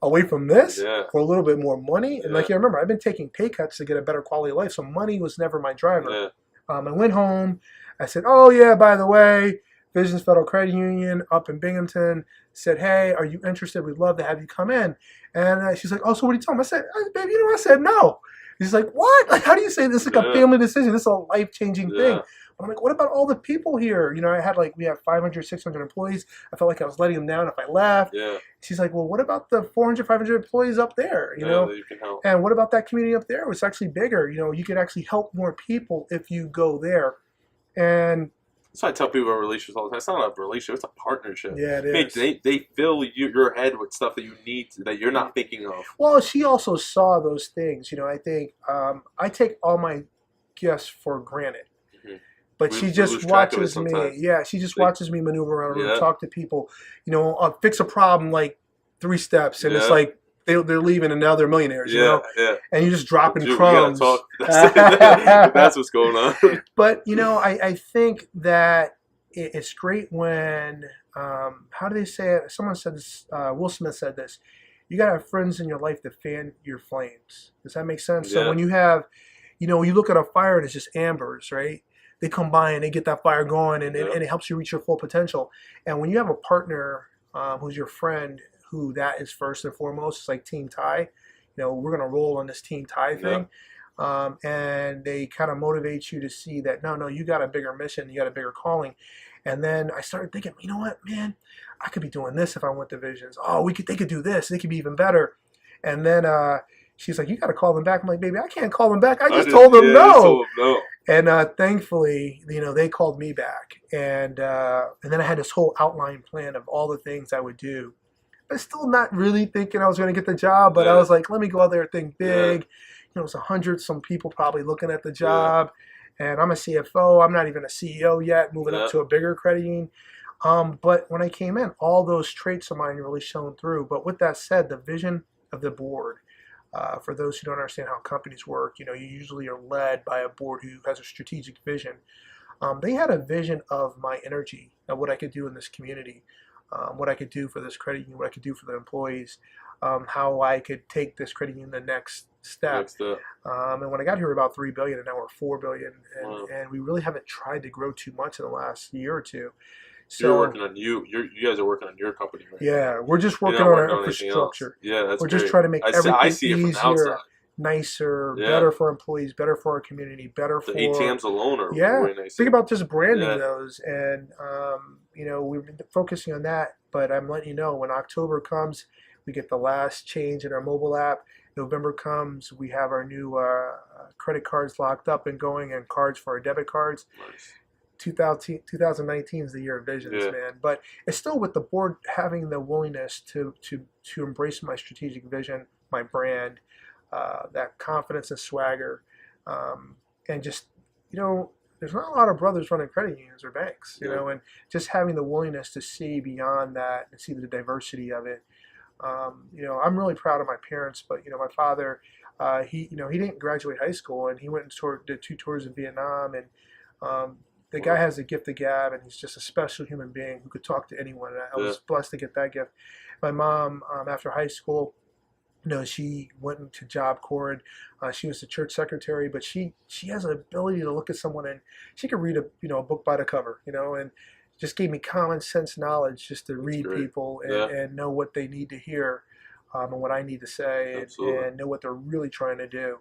Speaker 2: away from this for a little bit more money. And like you remember, I've been taking pay cuts to get a better quality of life, so money was never my driver. I went home. I said, oh yeah, by the way, Visions Federal Credit Union up in Binghamton said, hey, are you interested? We'd love to have you come in. And she's like, oh, so what do you tell them? I said, baby, I said no. She's like, what? Like, how do you say this is like a family decision? This is a life-changing thing. I'm like, what about all the people here? We have 500, 600 employees. I felt like I was letting them down if I left. She's like, well, what about the 400, 500 employees up there? That you can help. And what about that community up there? It's actually bigger. You could actually help more people if you go there. And
Speaker 1: that's why I tell people about relationships all the time. It's not a relationship; it's a partnership.
Speaker 2: Yeah, it is.
Speaker 1: They fill your head with stuff that you need that you're not thinking of.
Speaker 2: Well, she also saw those things. I think I take all my guests for granted, but she just watches me. Yeah, she just watches me maneuver around and talk to people. Fix a problem like 3 steps, and it's like they're leaving and now they're millionaires. And you're just dropping crumbs.
Speaker 1: That's what's going on.
Speaker 2: But I think that it's great when how do they say it? Someone said this. Will Smith said this. You gotta have friends in your life to fan your flames. Does that make sense? So when you have, you look at a fire and it's just embers, right? They come by and they get that fire going, and it helps you reach your full potential. And when you have a partner who's your friend, who that is first and foremost, it's like Team Ty. We're gonna roll on this Team Ty thing, and they kind of motivate you to see that no, you got a bigger mission, you got a bigger calling. And then I started thinking, you know what, man, I could be doing this if I went to Visions. Oh, they could do this. They could be even better. And then she's like, you got to call them back. I'm like, baby, I can't call them back. I just told them no. And thankfully, they called me back. And then I had this whole outline plan of all the things I would do. But still not really thinking I was going to get the job. But I was like, let me go out there and think big. It's 100 some people probably looking at the job. And I'm a CFO. I'm not even a CEO yet, moving up to a bigger credit union. But when I came in, all those traits of mine really shone through. But with that said, the vision of the board, For those who don't understand how companies work, you usually are led by a board who has a strategic vision. They had a vision of my energy, of what I could do in this community, what I could do for this credit union, what I could do for the employees, how I could take this credit union the next step. And when I got here, we were about $3 billion, and now we're $4 billion, and we really haven't tried to grow too much in the last year or two. So
Speaker 1: you're working on you guys are working on your company, right?
Speaker 2: Yeah, we're just working on our infrastructure.
Speaker 1: Yeah, that's
Speaker 2: We're
Speaker 1: great.
Speaker 2: just trying to make everything
Speaker 1: see it
Speaker 2: easier,
Speaker 1: from the outside.
Speaker 2: nicer, better for employees, better for our community, better for
Speaker 1: the ATMs alone are really nice.
Speaker 2: Think about just branding those, and we've been focusing on that. But I'm letting you know, when October comes, we get the last change in our mobile app. November comes, we have our new credit cards locked up and going, and cards for our debit cards.
Speaker 1: Nice.
Speaker 2: 2019 is the year of visions, man. But it's still with the board having the willingness to embrace my strategic vision, my brand, that confidence and swagger, and just, there's not a lot of brothers running credit unions or banks, and just having the willingness to see beyond that and see the diversity of it. I'm really proud of my parents, but my father, he didn't graduate high school, and he went and did 2 tours in Vietnam, and the guy has a gift of gab, and he's just a special human being who could talk to anyone. And I was blessed to get that gift. My mom, after high school, she went into Job Corps. She was the church secretary, but she has an ability to look at someone, and she could read a book by the cover, and just gave me common sense knowledge just to read people and know what they need to hear, and what I need to say, and know what they're really trying to do.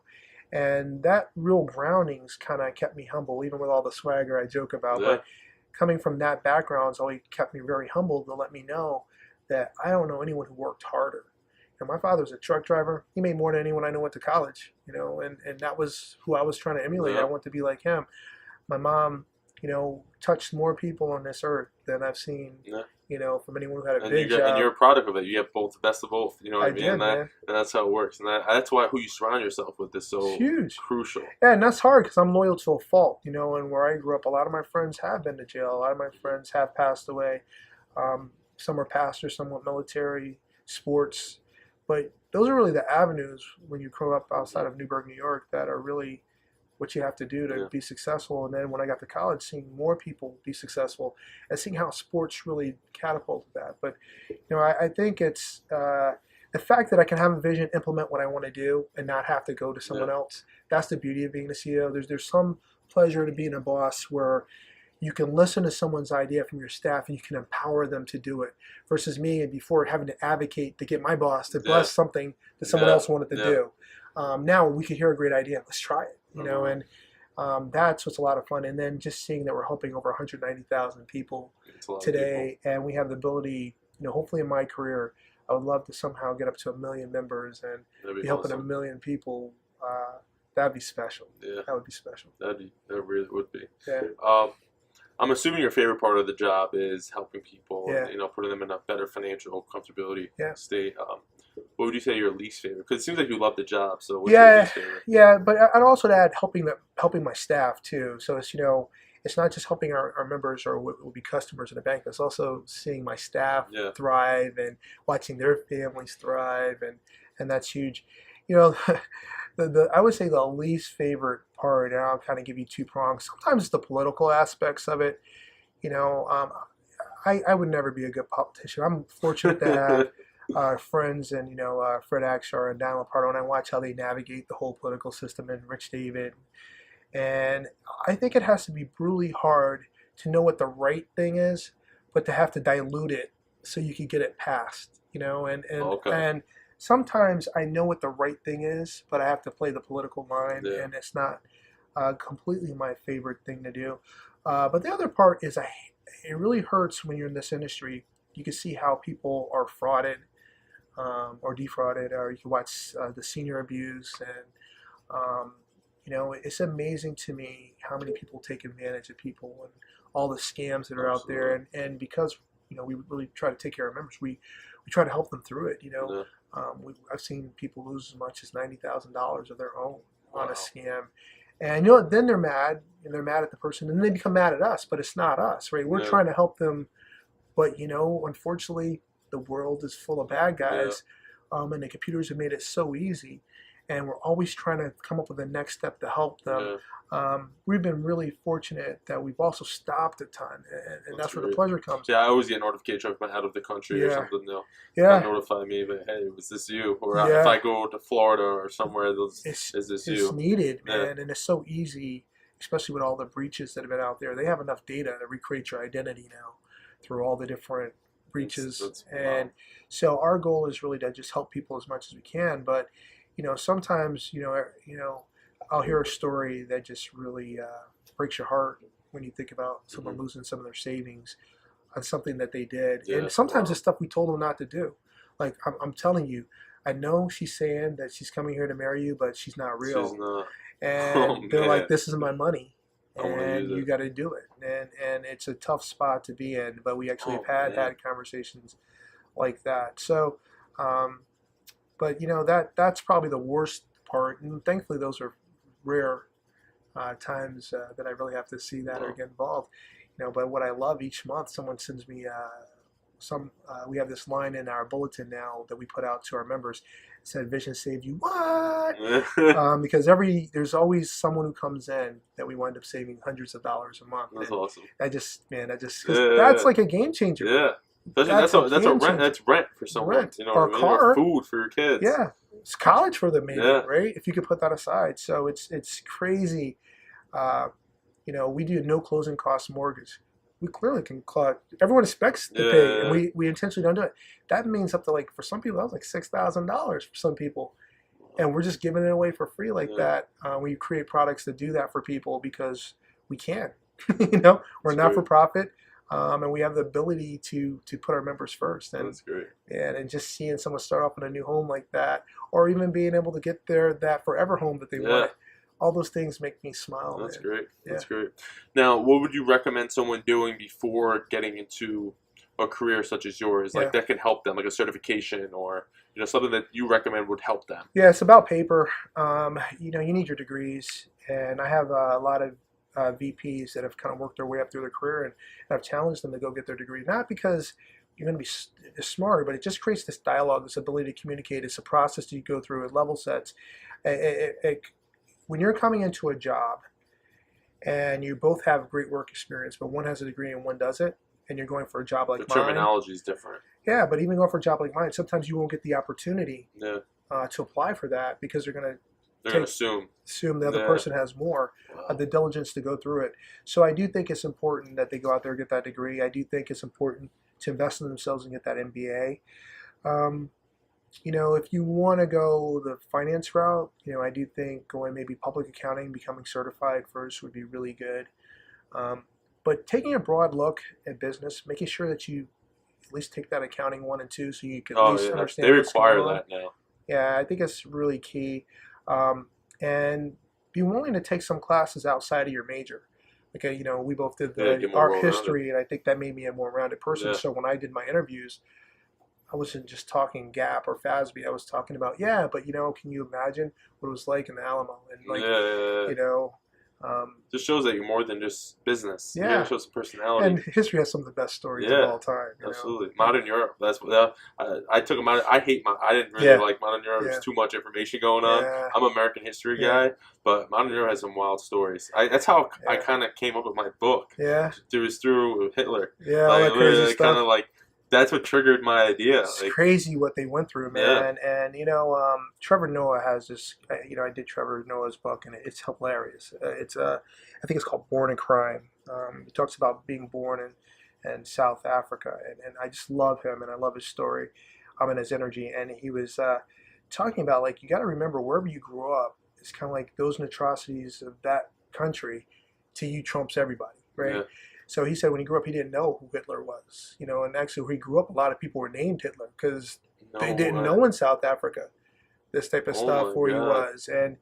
Speaker 2: And that real groundings kind of kept me humble, even with all the swagger I joke about. But coming from that background, it's always kept me very humble to let me know that I don't know anyone who worked harder. My father's a truck driver. He made more than anyone I knew went to college, and that was who I was trying to emulate. I want to be like him. My mom, touched more people on this earth than I've seen, from anyone who had a big job.
Speaker 1: And you're a product of it. You have both, the best of both. You know what I mean?
Speaker 2: Did,
Speaker 1: and that's how it works. And that's why who you surround yourself with is so
Speaker 2: huge,
Speaker 1: crucial.
Speaker 2: Yeah, and that's hard because I'm loyal to a fault, and where I grew up, a lot of my friends have been to jail. A lot of my friends have passed away. Some are pastors, some went military, sports. But those are really the avenues when you grow up outside of Newburgh, New York, that are really what you have to do to be successful. And then when I got to college, seeing more people be successful and seeing how sports really catapulted that. But, I think it's the fact that I can have a vision, implement what I want to do, and not have to go to someone else. That's the beauty of being a CEO. There's some pleasure to being a boss where you can listen to someone's idea from your staff and you can empower them to do it, versus me and before having to advocate to get my boss to bless something that someone else wanted to do. Now we could hear a great idea. Let's try it, and that's what's a lot of fun. And then just seeing that we're helping over 190,000 people today, and we have the ability, hopefully in my career, I would love to somehow get up to 1 million members and be helping 1 million people. That'd be special. Yeah. That would be special.
Speaker 1: That really would be.
Speaker 2: Yeah.
Speaker 1: I'm assuming your favorite part of the job is helping people, and, putting them in a better financial comfortability state. What would you say your least favorite? Because it seems like you love the job. So what's your least favorite?
Speaker 2: Yeah, but I'd also add helping my staff too. So it's it's not just helping our members or what will be customers in the bank. It's also seeing my staff thrive and watching their families thrive, and that's huge. I would say the least favorite part, and I'll kind of give you 2 prongs. Sometimes it's the political aspects of it. I would never be a good politician. I'm fortunate to have friends and Fred Akshar and Donald Pardo, and I watch how they navigate the whole political system, and Rich David. And I think it has to be brutally hard to know what the right thing is, but to have to dilute it so you can get it passed. And sometimes I know what the right thing is, but I have to play the political line, and it's not completely my favorite thing to do. But the other part is it really hurts when you're in this industry. You can see how people are frauded or defrauded, or you can watch the senior abuse. And, it's amazing to me how many people take advantage of people and all the scams that are out there. And because, we really try to take care of members, we try to help them through it, I've seen people lose as much as $90,000 of their own on a scam. And then they're mad, and they're mad at the person, and they become mad at us, but it's not us, right? We're trying to help them, but unfortunately, the world is full of bad guys, and the computers have made it so easy. and we're always trying to come up with the next step to help them. We've been really fortunate that we've also stopped at time, and that's where the pleasure comes.
Speaker 1: Yeah, I always get notifications if I'm out of the country or something. They'll notify me, but hey, was this you? Or if I go to Florida or somewhere, is this you?
Speaker 2: It's needed, man, and it's so easy, especially with all the breaches that have been out there. They have enough data to recreate your identity now through all the different breaches. And so our goal is really to just help people as much as we can. But, sometimes, I'll hear a story that just really breaks your heart when you think about someone losing some of their savings on something that they did. And sometimes it's stuff we told them not to do. Like, I'm telling you, I know she's saying that she's coming here to marry you, but she's not real.
Speaker 1: She's not.
Speaker 2: And they're like, this is my money, and you got to do it. And it's a tough spot to be in, but we actually have had conversations like that. So, but that's probably the worst part, and thankfully those are rare times that I really have to see that or get involved. But what I love, each month someone sends me we have this line in our bulletin now that we put out to our members. It said, "Vision saved you." What? Because there's always someone who comes in that we wind up saving hundreds of dollars a month.
Speaker 1: That's awesome.
Speaker 2: That's like a game changer.
Speaker 1: Yeah. That's rent for someone.
Speaker 2: Or a car.
Speaker 1: Or food for your kids.
Speaker 2: Yeah. It's college for them, maybe, right? If you could put that aside. So it's crazy. We do no closing cost mortgage. We clearly can collect. Everyone expects to pay, and we intentionally don't do it. That means up to, for some people, that was like $6,000 for some people. And we're just giving it away for free like that. We create products that do that for people because we can. We're not for profit. And we have the ability to put our members first. And
Speaker 1: that's great.
Speaker 2: And just seeing someone start off in a new home like that, or even being able to get that forever home that they want, all those things make me smile.
Speaker 1: That's great. That's great. Now, what would you recommend someone doing before getting into a career such as yours, that can help them, like a certification or something that you recommend would help them?
Speaker 2: Yeah, it's about paper. You need your degrees, and I have a lot of VPs that have kind of worked their way up through their career, and I've challenged them to go get their degree, not because you're going to be smarter, but it just creates this dialogue, this ability to communicate. It's a process that you go through. It level sets. When you're coming into a job and you both have great work experience, but one has a degree and one doesn't, and you're going for a job like mine.
Speaker 1: The terminology is different.
Speaker 2: Yeah, but even going for a job like mine, sometimes you won't get the opportunity to apply for that because they're going to assume the other person has more, the diligence to go through it. So I do think it's important that they go out there and get that degree. I do think it's important to invest in themselves and get that MBA. If you want to go the finance route, I do think going maybe public accounting, becoming certified first would be really good. But taking a broad look at business, making sure that you at least take that accounting 1 and 2 so you can at least understand.
Speaker 1: They require that now.
Speaker 2: Yeah, I think it's really key. And be willing to take some classes outside of your major. Like, we both did the art history, and I think that made me a more rounded person. So when I did my interviews, I wasn't just talking GAAP or FASB. I was talking about, but can you imagine what it was like in the Alamo? And
Speaker 1: just shows that you're more than just business. Yeah, it shows some personality.
Speaker 2: And history has some of the best stories of all time.
Speaker 1: Absolutely, modern Europe. That's what I took them out. I didn't really like modern Europe. There's too much information going on. I'm an American history guy, but modern Europe has some wild stories. That's how I kind of came up with my book. Yeah, it was through Hitler. Yeah, all that crazy stuff. Kind of that's what triggered my idea.
Speaker 2: It's crazy what they went through, man. And Trevor Noah has this. I did Trevor Noah's book, and it's hilarious. I think it's called Born in Crime. He talks about being born in South Africa, and I just love him, and I love his story, and his energy. And he was talking about you got to remember wherever you grew up, it's kind of like those atrocities of that country to you trumps everybody, right? Yeah. So he said when he grew up, he didn't know who Hitler was, and actually where he grew up, a lot of people were named Hitler because they didn't know in South Africa this type of stuff where he was. And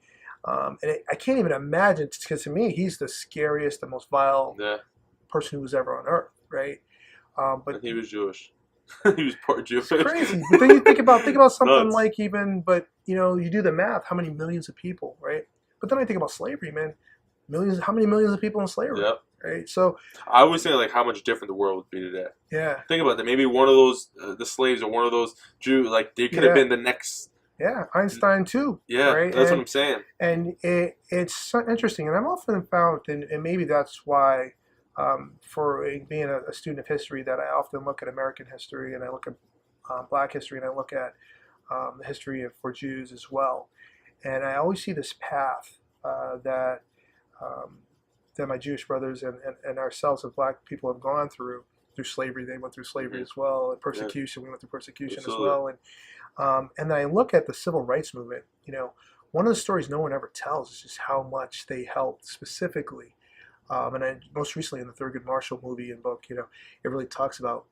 Speaker 2: I can't even imagine, because to me, he's the scariest, the most vile person who was ever on earth, right?
Speaker 1: But he was Jewish. He was part Jewish.
Speaker 2: It's crazy. But then you think about something you do the math, how many millions of people, right? But then I think about slavery, man. How many millions of people in slavery? Yep. Right. So
Speaker 1: I always think how much different the world would be today. Yeah. Think about that. Maybe one of those the slaves or one of those Jews, they could have been the next
Speaker 2: Yeah, Einstein too.
Speaker 1: Yeah,
Speaker 2: Right,
Speaker 1: that's what I'm saying.
Speaker 2: and it's so interesting, and I've often found, and maybe that's why, for being a student of history, that I often look at American history and I look at Black history and I look at the history for Jews as well, and I always see this path um, that my Jewish brothers and ourselves as Black people have gone through slavery. They went through slavery as well, and persecution. We went through persecution as well, and then I look at the civil rights movement. One of the stories no one ever tells is just how much they helped specifically. And most recently in the Thurgood Marshall movie and book, it really talks about,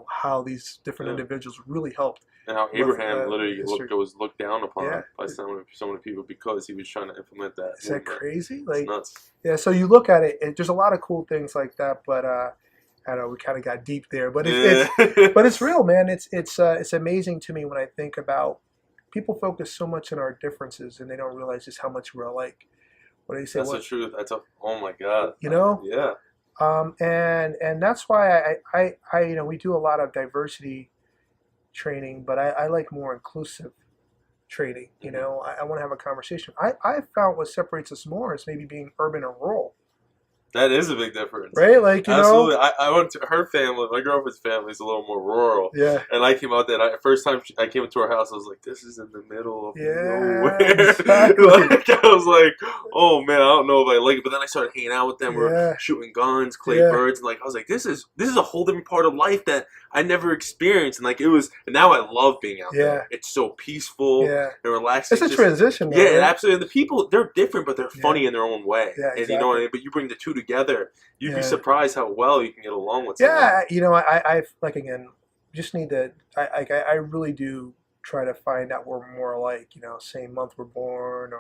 Speaker 2: how these different individuals really helped.
Speaker 1: And how Abraham literally was looked down upon
Speaker 2: Yeah.
Speaker 1: by some of the people because he was trying to implement that.
Speaker 2: Is that crazy?
Speaker 1: It's nuts.
Speaker 2: Yeah. So you look at it, and there's a lot of cool things like that, but I don't know, we kind of got deep there, but it's real, man. It's amazing to me when I think about people focus so much on our differences and they don't realize just how much we're alike. What do you say?
Speaker 1: That's the truth. Oh my God.
Speaker 2: Yeah. And that's why I we do a lot of diversity training, but I like more inclusive training. I want to have a conversation. I found what separates us more is maybe being urban and rural.
Speaker 1: That is a big difference.
Speaker 2: Right? Like,
Speaker 1: absolutely. I went to her family. My girlfriend's family is a little more rural.
Speaker 2: Yeah.
Speaker 1: And I came out there. First time I came into her house, I was like, this is in the middle of nowhere.
Speaker 2: Exactly.
Speaker 1: I was like, oh man, I don't know if I like it. But then I started hanging out with them. We're shooting guns, clay birds, and I was like, this is a whole different part of life that I never experienced. And and now I love being out there. It's so peaceful and relaxing.
Speaker 2: It's a transition, though,
Speaker 1: right?
Speaker 2: Right?
Speaker 1: Absolutely. And the people, they're different, but they're funny in their own way.
Speaker 2: Yeah, exactly.
Speaker 1: And you know what I mean? But you bring the two together, you'd be surprised how well you can get along with someone.
Speaker 2: I like, again, just need to, I really do try to find out we're more alike, same month we're born,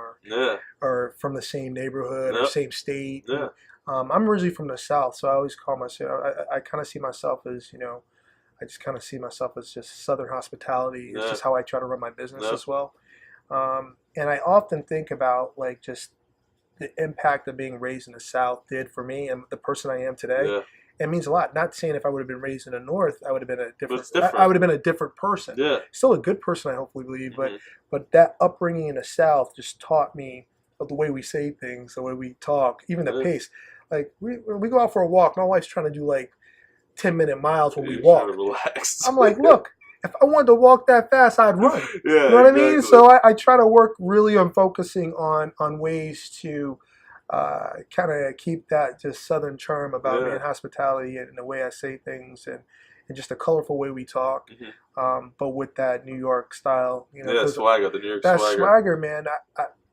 Speaker 2: or from the same neighborhood or same state.
Speaker 1: Yeah.
Speaker 2: I'm originally from the South, so I always call myself, I kind of see myself as, I just kind of see myself as just Southern hospitality. It's just how I try to run my business as well. And I often think about like just the impact of being raised in the South did for me and the person I am today.
Speaker 1: Yeah.
Speaker 2: It means a lot. Not saying if I would have been raised in the North, I would have been a different.
Speaker 1: different.
Speaker 2: I would have been a different person.
Speaker 1: Yeah.
Speaker 2: Still a good person, I hopefully believe. But that upbringing in the South just taught me the way we say things, the way we talk, even the pace. Like when we go out for a walk, my wife's trying to do like 10-minute miles when we walk. I'm like, look, if I wanted to walk that fast, I'd run. You know what I mean? So I try to work really on focusing on ways to kind of keep that just Southern charm about me and hospitality and the way I say things and just the colorful way we talk, but with that New York style.
Speaker 1: Swagger, the New York
Speaker 2: that
Speaker 1: swagger.
Speaker 2: Swagger, man.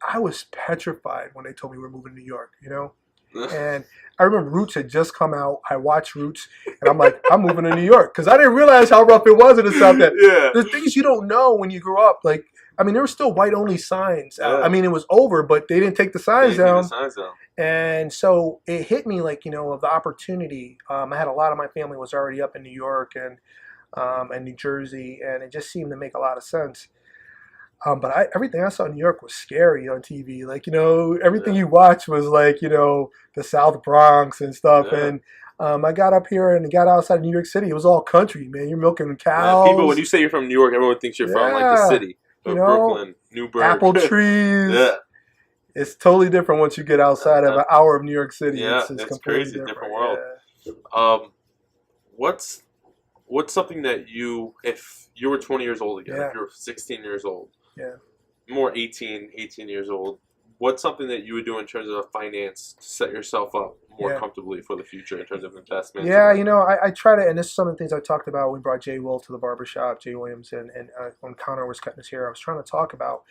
Speaker 2: I was petrified when they told me we're moving to New York, And I remember Roots had just come out. I watched Roots, and I'm like, I'm moving to New York because I didn't realize how rough it was in the South. There's things you don't know when you grow up. Like, I mean, there were still white-only signs. I mean, it was over, but they didn't take the signs down. And so it hit me like, of the opportunity. I had a lot of my family was already up in New York and New Jersey, and it just seemed to make a lot of sense. But everything I saw in New York was scary on TV. Like, everything you watch was like, the South Bronx and stuff. And I got up here and got outside of New York City. It was all country, man. You're milking cows.
Speaker 1: People, when you say you're from New York, everyone thinks you're from like the city. Brooklyn, Newburgh.
Speaker 2: Apple trees. It's totally different once you get outside of an hour of New York City.
Speaker 1: Yeah, it's crazy, different world. What's something that if you were 20 years old again, if you were 16 years old, more 18 years old, what's something that you would do in terms of finance to set yourself up more comfortably for the future in terms of investments?
Speaker 2: I try to, and this is some of the things I talked about when we brought Jay Will to the barbershop, Jay Williams, and when Connor was cutting his hair, I was trying to talk about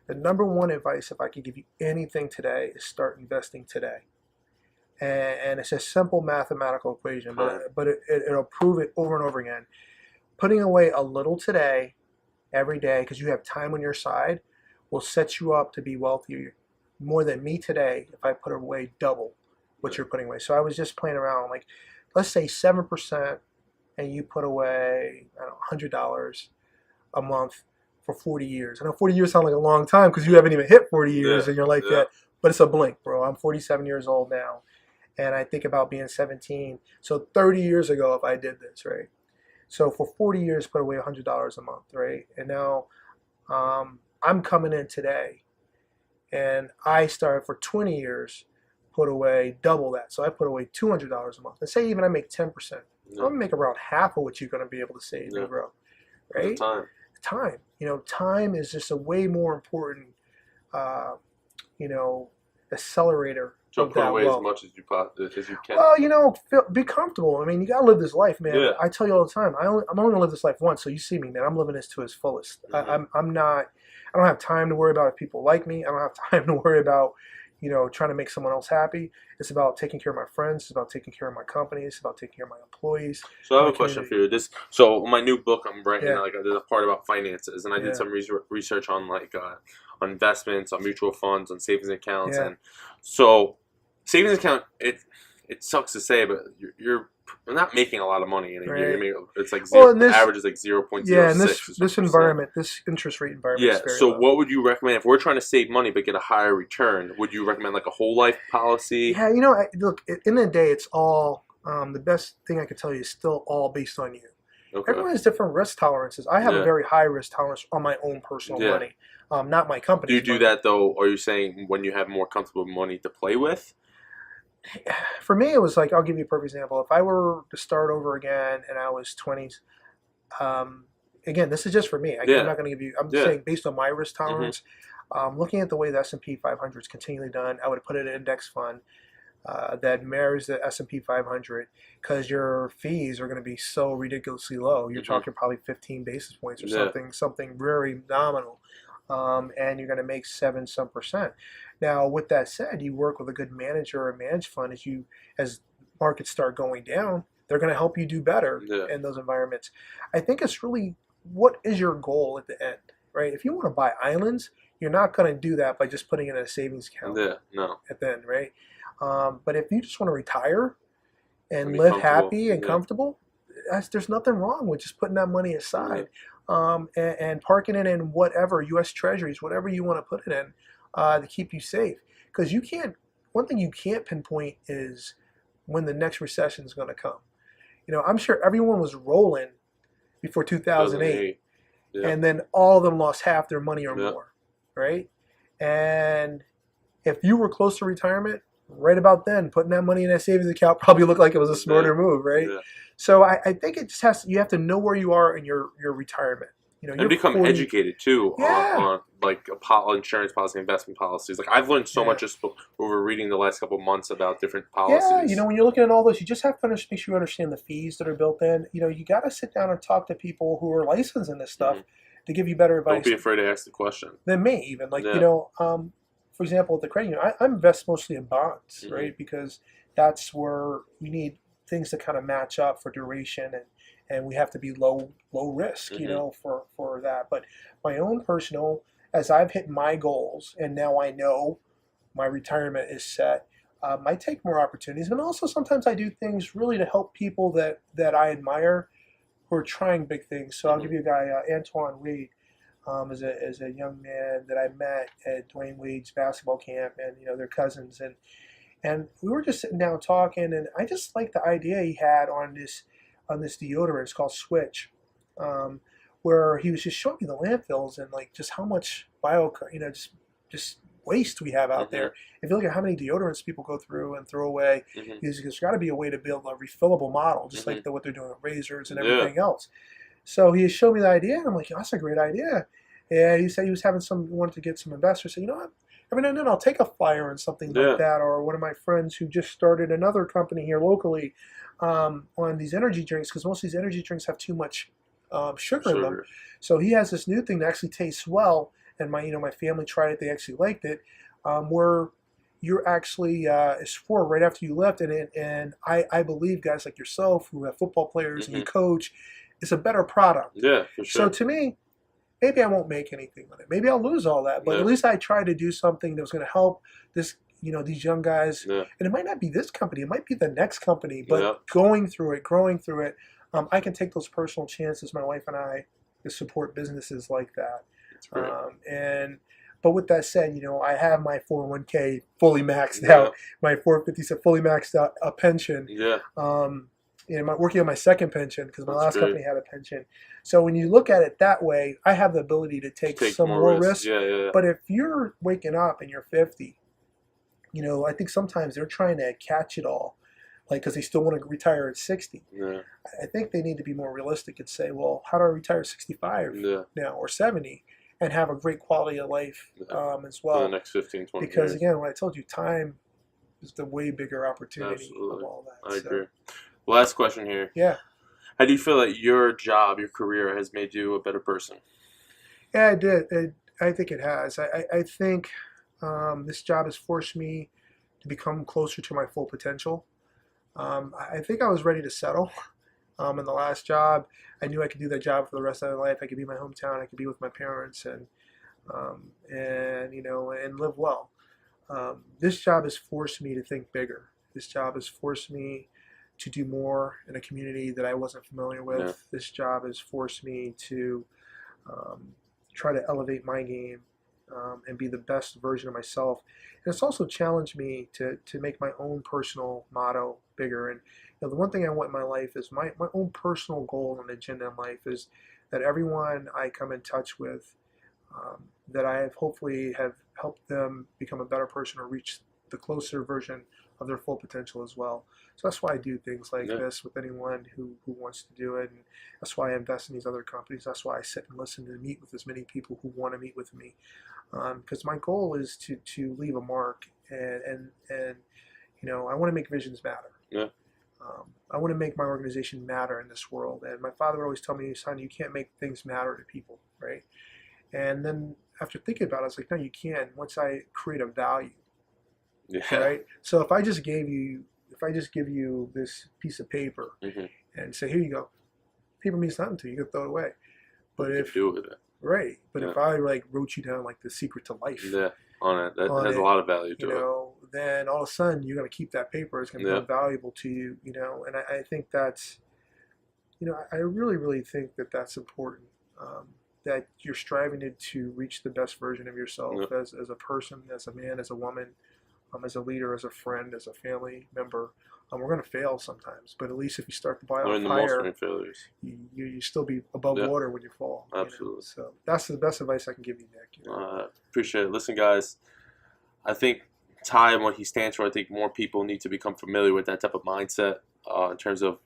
Speaker 2: the number one advice, if I could give you anything today, is start investing today. And it's a simple mathematical equation, but it'll prove it over and over again. Putting away a little today, every day, because you have time on your side, will set you up to be wealthier more than me today if I put away double what you're putting away. So I was just playing around, like, let's say 7%, and you put away, I don't know, $100 a month for 40 years. I know 40 years sound like a long time because you haven't even hit 40 years in your life yet, but it's a blink, bro. I'm 47 years old now, and I think about being 17. So 30 years ago, if I did this, right? So for 40 years, put away $100 a month, right? And now I'm coming in today, and I started for 20 years, put away double that. So I put away $200 a month. And say even I make 10%, I'm gonna make around half of what you're gonna be able to save and grow, right? Time. Time is just a way more important, accelerator.
Speaker 1: So put away as much as you can.
Speaker 2: Well, be comfortable. I mean, you gotta live this life, man.
Speaker 1: Yeah.
Speaker 2: I tell you all the time. I'm only gonna live this life once. So you see me, man. I'm living this to its fullest. I'm not. I don't have time to worry about if people like me. I don't have time to worry about, trying to make someone else happy. It's about taking care of my friends. It's about taking care of my company. It's about taking care of my employees.
Speaker 1: So I have a question for you. So my new book I'm writing, there's a part about finances, and I did some research on on investments, on mutual funds, on savings accounts, and so savings account. It sucks to say, but you're not making a lot of money in a year. It's like average is like 0.06.
Speaker 2: Yeah, and this environment, this interest rate environment.
Speaker 1: Yeah. So low. What would you recommend if we're trying to save money but get a higher return? Would you recommend like a whole life policy?
Speaker 2: Yeah, look, at the end of the day, it's all the best thing I could tell you is still all based on you. Okay. Everyone has different risk tolerances. I have a very high risk tolerance on my own personal money, not my company.
Speaker 1: Do you do that though? Or are you saying when you have more comfortable money to play with?
Speaker 2: For me, it was like, I'll give you a perfect example. If I were to start over again and I was 20s, again, this is just for me. I'm not going to give you, I'm saying based on my risk tolerance, looking at the way the S&P 500 is continually done, I would put in an index fund that mirrors the S&P 500 because your fees are going to be so ridiculously low. You're talking probably 15 basis points or something very nominal. And you're going to make 7% Now, with that said, you work with a good manager or managed fund as markets start going down, they're going to help you do better in those environments. I think it's really, what is your goal at the end, right? If you want to buy islands, you're not going to do that by just putting it in a savings account at the end, right? But if you just want to retire and live happy and comfortable, there's nothing wrong with just putting that money aside. And parking it in whatever, U.S. Treasuries, whatever you want to put it in to keep you safe. Because one thing you can't pinpoint is when the next recession is going to come. I'm sure everyone was rolling before 2008, and then all of them lost half their money or more, right? And if you were close to retirement, right about then, putting that money in a savings account probably looked like it was a smarter move, right? So I think it just you have to know where you are in your retirement.
Speaker 1: And become educated too on like insurance policy, investment policies. Like I've learned so much just over reading the last couple of months about different policies.
Speaker 2: Yeah, when you're looking at all this, you just have to make sure you understand the fees that are built in. You got to sit down and talk to people who are licensed in this stuff to give you better advice.
Speaker 1: Don't be afraid to ask the question.
Speaker 2: Than me, even for example, with the credit union, I invest mostly in bonds, right? Because that's where we need things to kind of match up for duration, and we have to be low risk, for that. But my own personal, as I've hit my goals, and now I know my retirement is set, I take more opportunities. And also sometimes I do things really to help people that I admire who are trying big things. So I'll give you a guy, Antoine Wade. As a young man that I met at Dwayne Wade's basketball camp, and they're cousins, and we were just sitting down talking, and I just liked the idea he had on this deodorant. It's called Switch, where he was just showing me the landfills and like just how much just waste we have out there. If you look at how many deodorants people go through and throw away, there's got to be a way to build a refillable model, just like what they're doing with razors and everything else. So he showed me the idea, and I'm like, that's a great idea. And he said he was wanted to get some investors. So, what? Every now and then I'll take a flyer on something like that. Or one of my friends who just started another company here locally on these energy drinks, because most of these energy drinks have too much sugar in them. So he has this new thing that actually tastes well, and my family tried it. They actually liked it, where you're actually it's for right after you left. And I believe guys like yourself who have football players and you coach, it's a better product.
Speaker 1: Yeah, for sure.
Speaker 2: So to me, maybe I won't make anything with it. Maybe I'll lose all that. But at least I try to do something that was going to help these young guys. Yeah. And it might not be this company. It might be the next company. But growing through it, I can take those personal chances, my wife and I, to support businesses like that.
Speaker 1: That's great.
Speaker 2: But with that said, I have my 401k fully maxed out. My 450 fully maxed out a pension.
Speaker 1: Yeah.
Speaker 2: working on my second pension because my
Speaker 1: That's
Speaker 2: last
Speaker 1: great.
Speaker 2: company had a pension. So when you look at it that way, I have the ability to take some more risk.
Speaker 1: Yeah.
Speaker 2: But if you're waking up and you're 50, I think sometimes they're trying to catch it all, like because they still want to retire at 60.
Speaker 1: Yeah.
Speaker 2: I think they need to be more realistic and say, well, how do I retire at 65 now or 70 and have a great quality of life as well?
Speaker 1: For the next 15, 20
Speaker 2: because
Speaker 1: years.
Speaker 2: again, when I told you, time is the way bigger opportunity
Speaker 1: Absolutely.
Speaker 2: of all that.
Speaker 1: I agree. Last question here.
Speaker 2: Yeah.
Speaker 1: How do you feel that your job, your career has made you a better person?
Speaker 2: Yeah, it did. I think it has. I think this job has forced me to become closer to my full potential. I think I was ready to settle. In the last job, I knew I could do that job for the rest of my life. I could be in my hometown. I could be with my parents and live well. This job has forced me to think bigger. This job has forced me to do more in a community that I wasn't familiar with.
Speaker 1: Yeah.
Speaker 2: This job has forced me to try to elevate my game and be the best version of myself. And it's also challenged me to make my own personal motto bigger. And the one thing I want in my life is my own personal goal and agenda in life is that everyone I come in touch with, that I have hopefully have helped them become a better person or reach the closer version of their full potential as well. So that's why I do things like this with anyone who wants to do it. And that's why I invest in these other companies. That's why I sit and listen and meet with as many people who want to meet with me. Because my goal is to leave a mark and I want to make visions matter.
Speaker 1: Yeah.
Speaker 2: I want to make my organization matter in this world. And my father would always tell me, son, you can't make things matter to people, right? And then after thinking about it, I was like, no, you can once I create a value.
Speaker 1: Yeah.
Speaker 2: Right. So if I just give you this piece of paper and say, here you go, paper means nothing to you. You can throw it away. But if
Speaker 1: do with it.
Speaker 2: Right. But if I wrote you down like the secret to life.
Speaker 1: Yeah. On it. That has a lot of value to it.
Speaker 2: Then all of a sudden you're going to keep that paper. It's going to become valuable to you. And I think that's, I really, really think that that's important. That you're striving to reach the best version of yourself as a person, as a man, as a woman. As a leader, as a friend, as a family member. We're going to fail sometimes, but at least if you start the bio higher, you still be above water when you fall.
Speaker 1: Absolutely.
Speaker 2: So that's the best advice I can give you, Nick.
Speaker 1: Appreciate it. Listen, guys, I think Ty and what he stands for, I think more people need to become familiar with that type of mindset in terms of,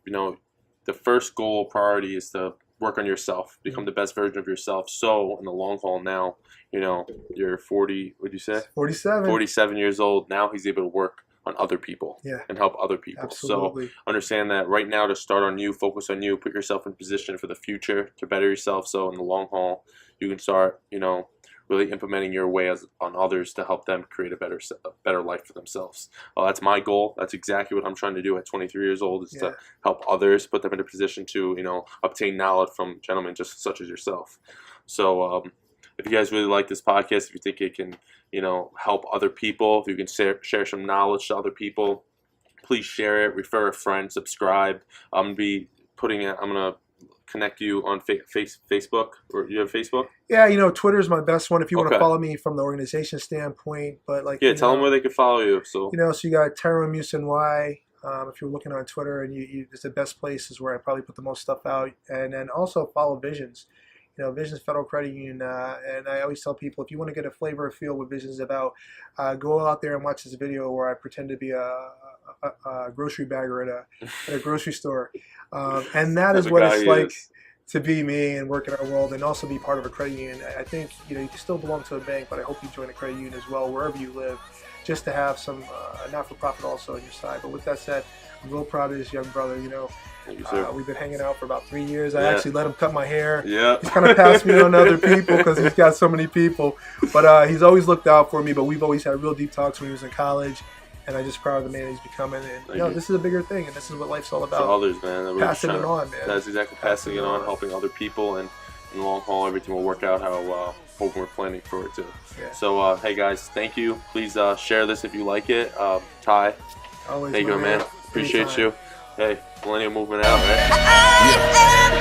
Speaker 1: the first goal priority is to work on yourself, become the best version of yourself. So in the long haul now, you're 40, what'd you say?
Speaker 2: 47.
Speaker 1: 47 years old. Now he's able to work on other people and help other people.
Speaker 2: Absolutely.
Speaker 1: So understand that right now to start on you, focus on you, put yourself in position for the future to better yourself. So in the long haul, you can start, really implementing your way on others to help them create a better life for themselves. That's my goal. That's exactly what I'm trying to do at 23 years old is to help others, put them in a position to, obtain knowledge from gentlemen just such as yourself. So if you guys really like this podcast, if you think it can, help other people, if you can share some knowledge to other people, please share it, refer a friend, subscribe. I'm going to connect you on Facebook, or you have Facebook?
Speaker 2: Yeah, Twitter's my best one if you want to follow me from the organization standpoint. But
Speaker 1: tell them where they can follow you. So
Speaker 2: so you got Tyrone Muse NY. If you're looking on Twitter, and it's the best place is where I probably put the most stuff out, and then also follow Visions. Visions Federal Credit Union, and I always tell people if you want to get a flavor or feel what Visions is about, go out there and watch this video where I pretend to be a grocery bagger at a grocery store, and that is what it's like to be me and work in our world and also be part of a credit union. I think you can still belong to a bank, but I hope you join a credit union as well wherever you live, just to have some not-for-profit also on your side. But with that said, I'm real proud of this young brother.
Speaker 1: Thank you, sir.
Speaker 2: We've been hanging out for about 3 years. I actually let him cut my hair.
Speaker 1: Yeah.
Speaker 2: He's kind of passed me on to other people because he's got so many people. But he's always looked out for me. But we've always had real deep talks when he was in college. And I'm just proud of the man he's becoming. And, this is a bigger thing. And this is what life's all about.
Speaker 1: For others, man.
Speaker 2: Passing it on, man.
Speaker 1: That's exactly passing it on, helping other people. And in the long haul, everything will work out how we're planning for it to.
Speaker 2: Yeah.
Speaker 1: So, hey, guys, thank you. Please share this if you like it. Ty,
Speaker 2: always,
Speaker 1: thank you, man. Appreciate
Speaker 2: Anytime.
Speaker 1: you. Hey, Millennial Movement out, right?
Speaker 3: Yeah.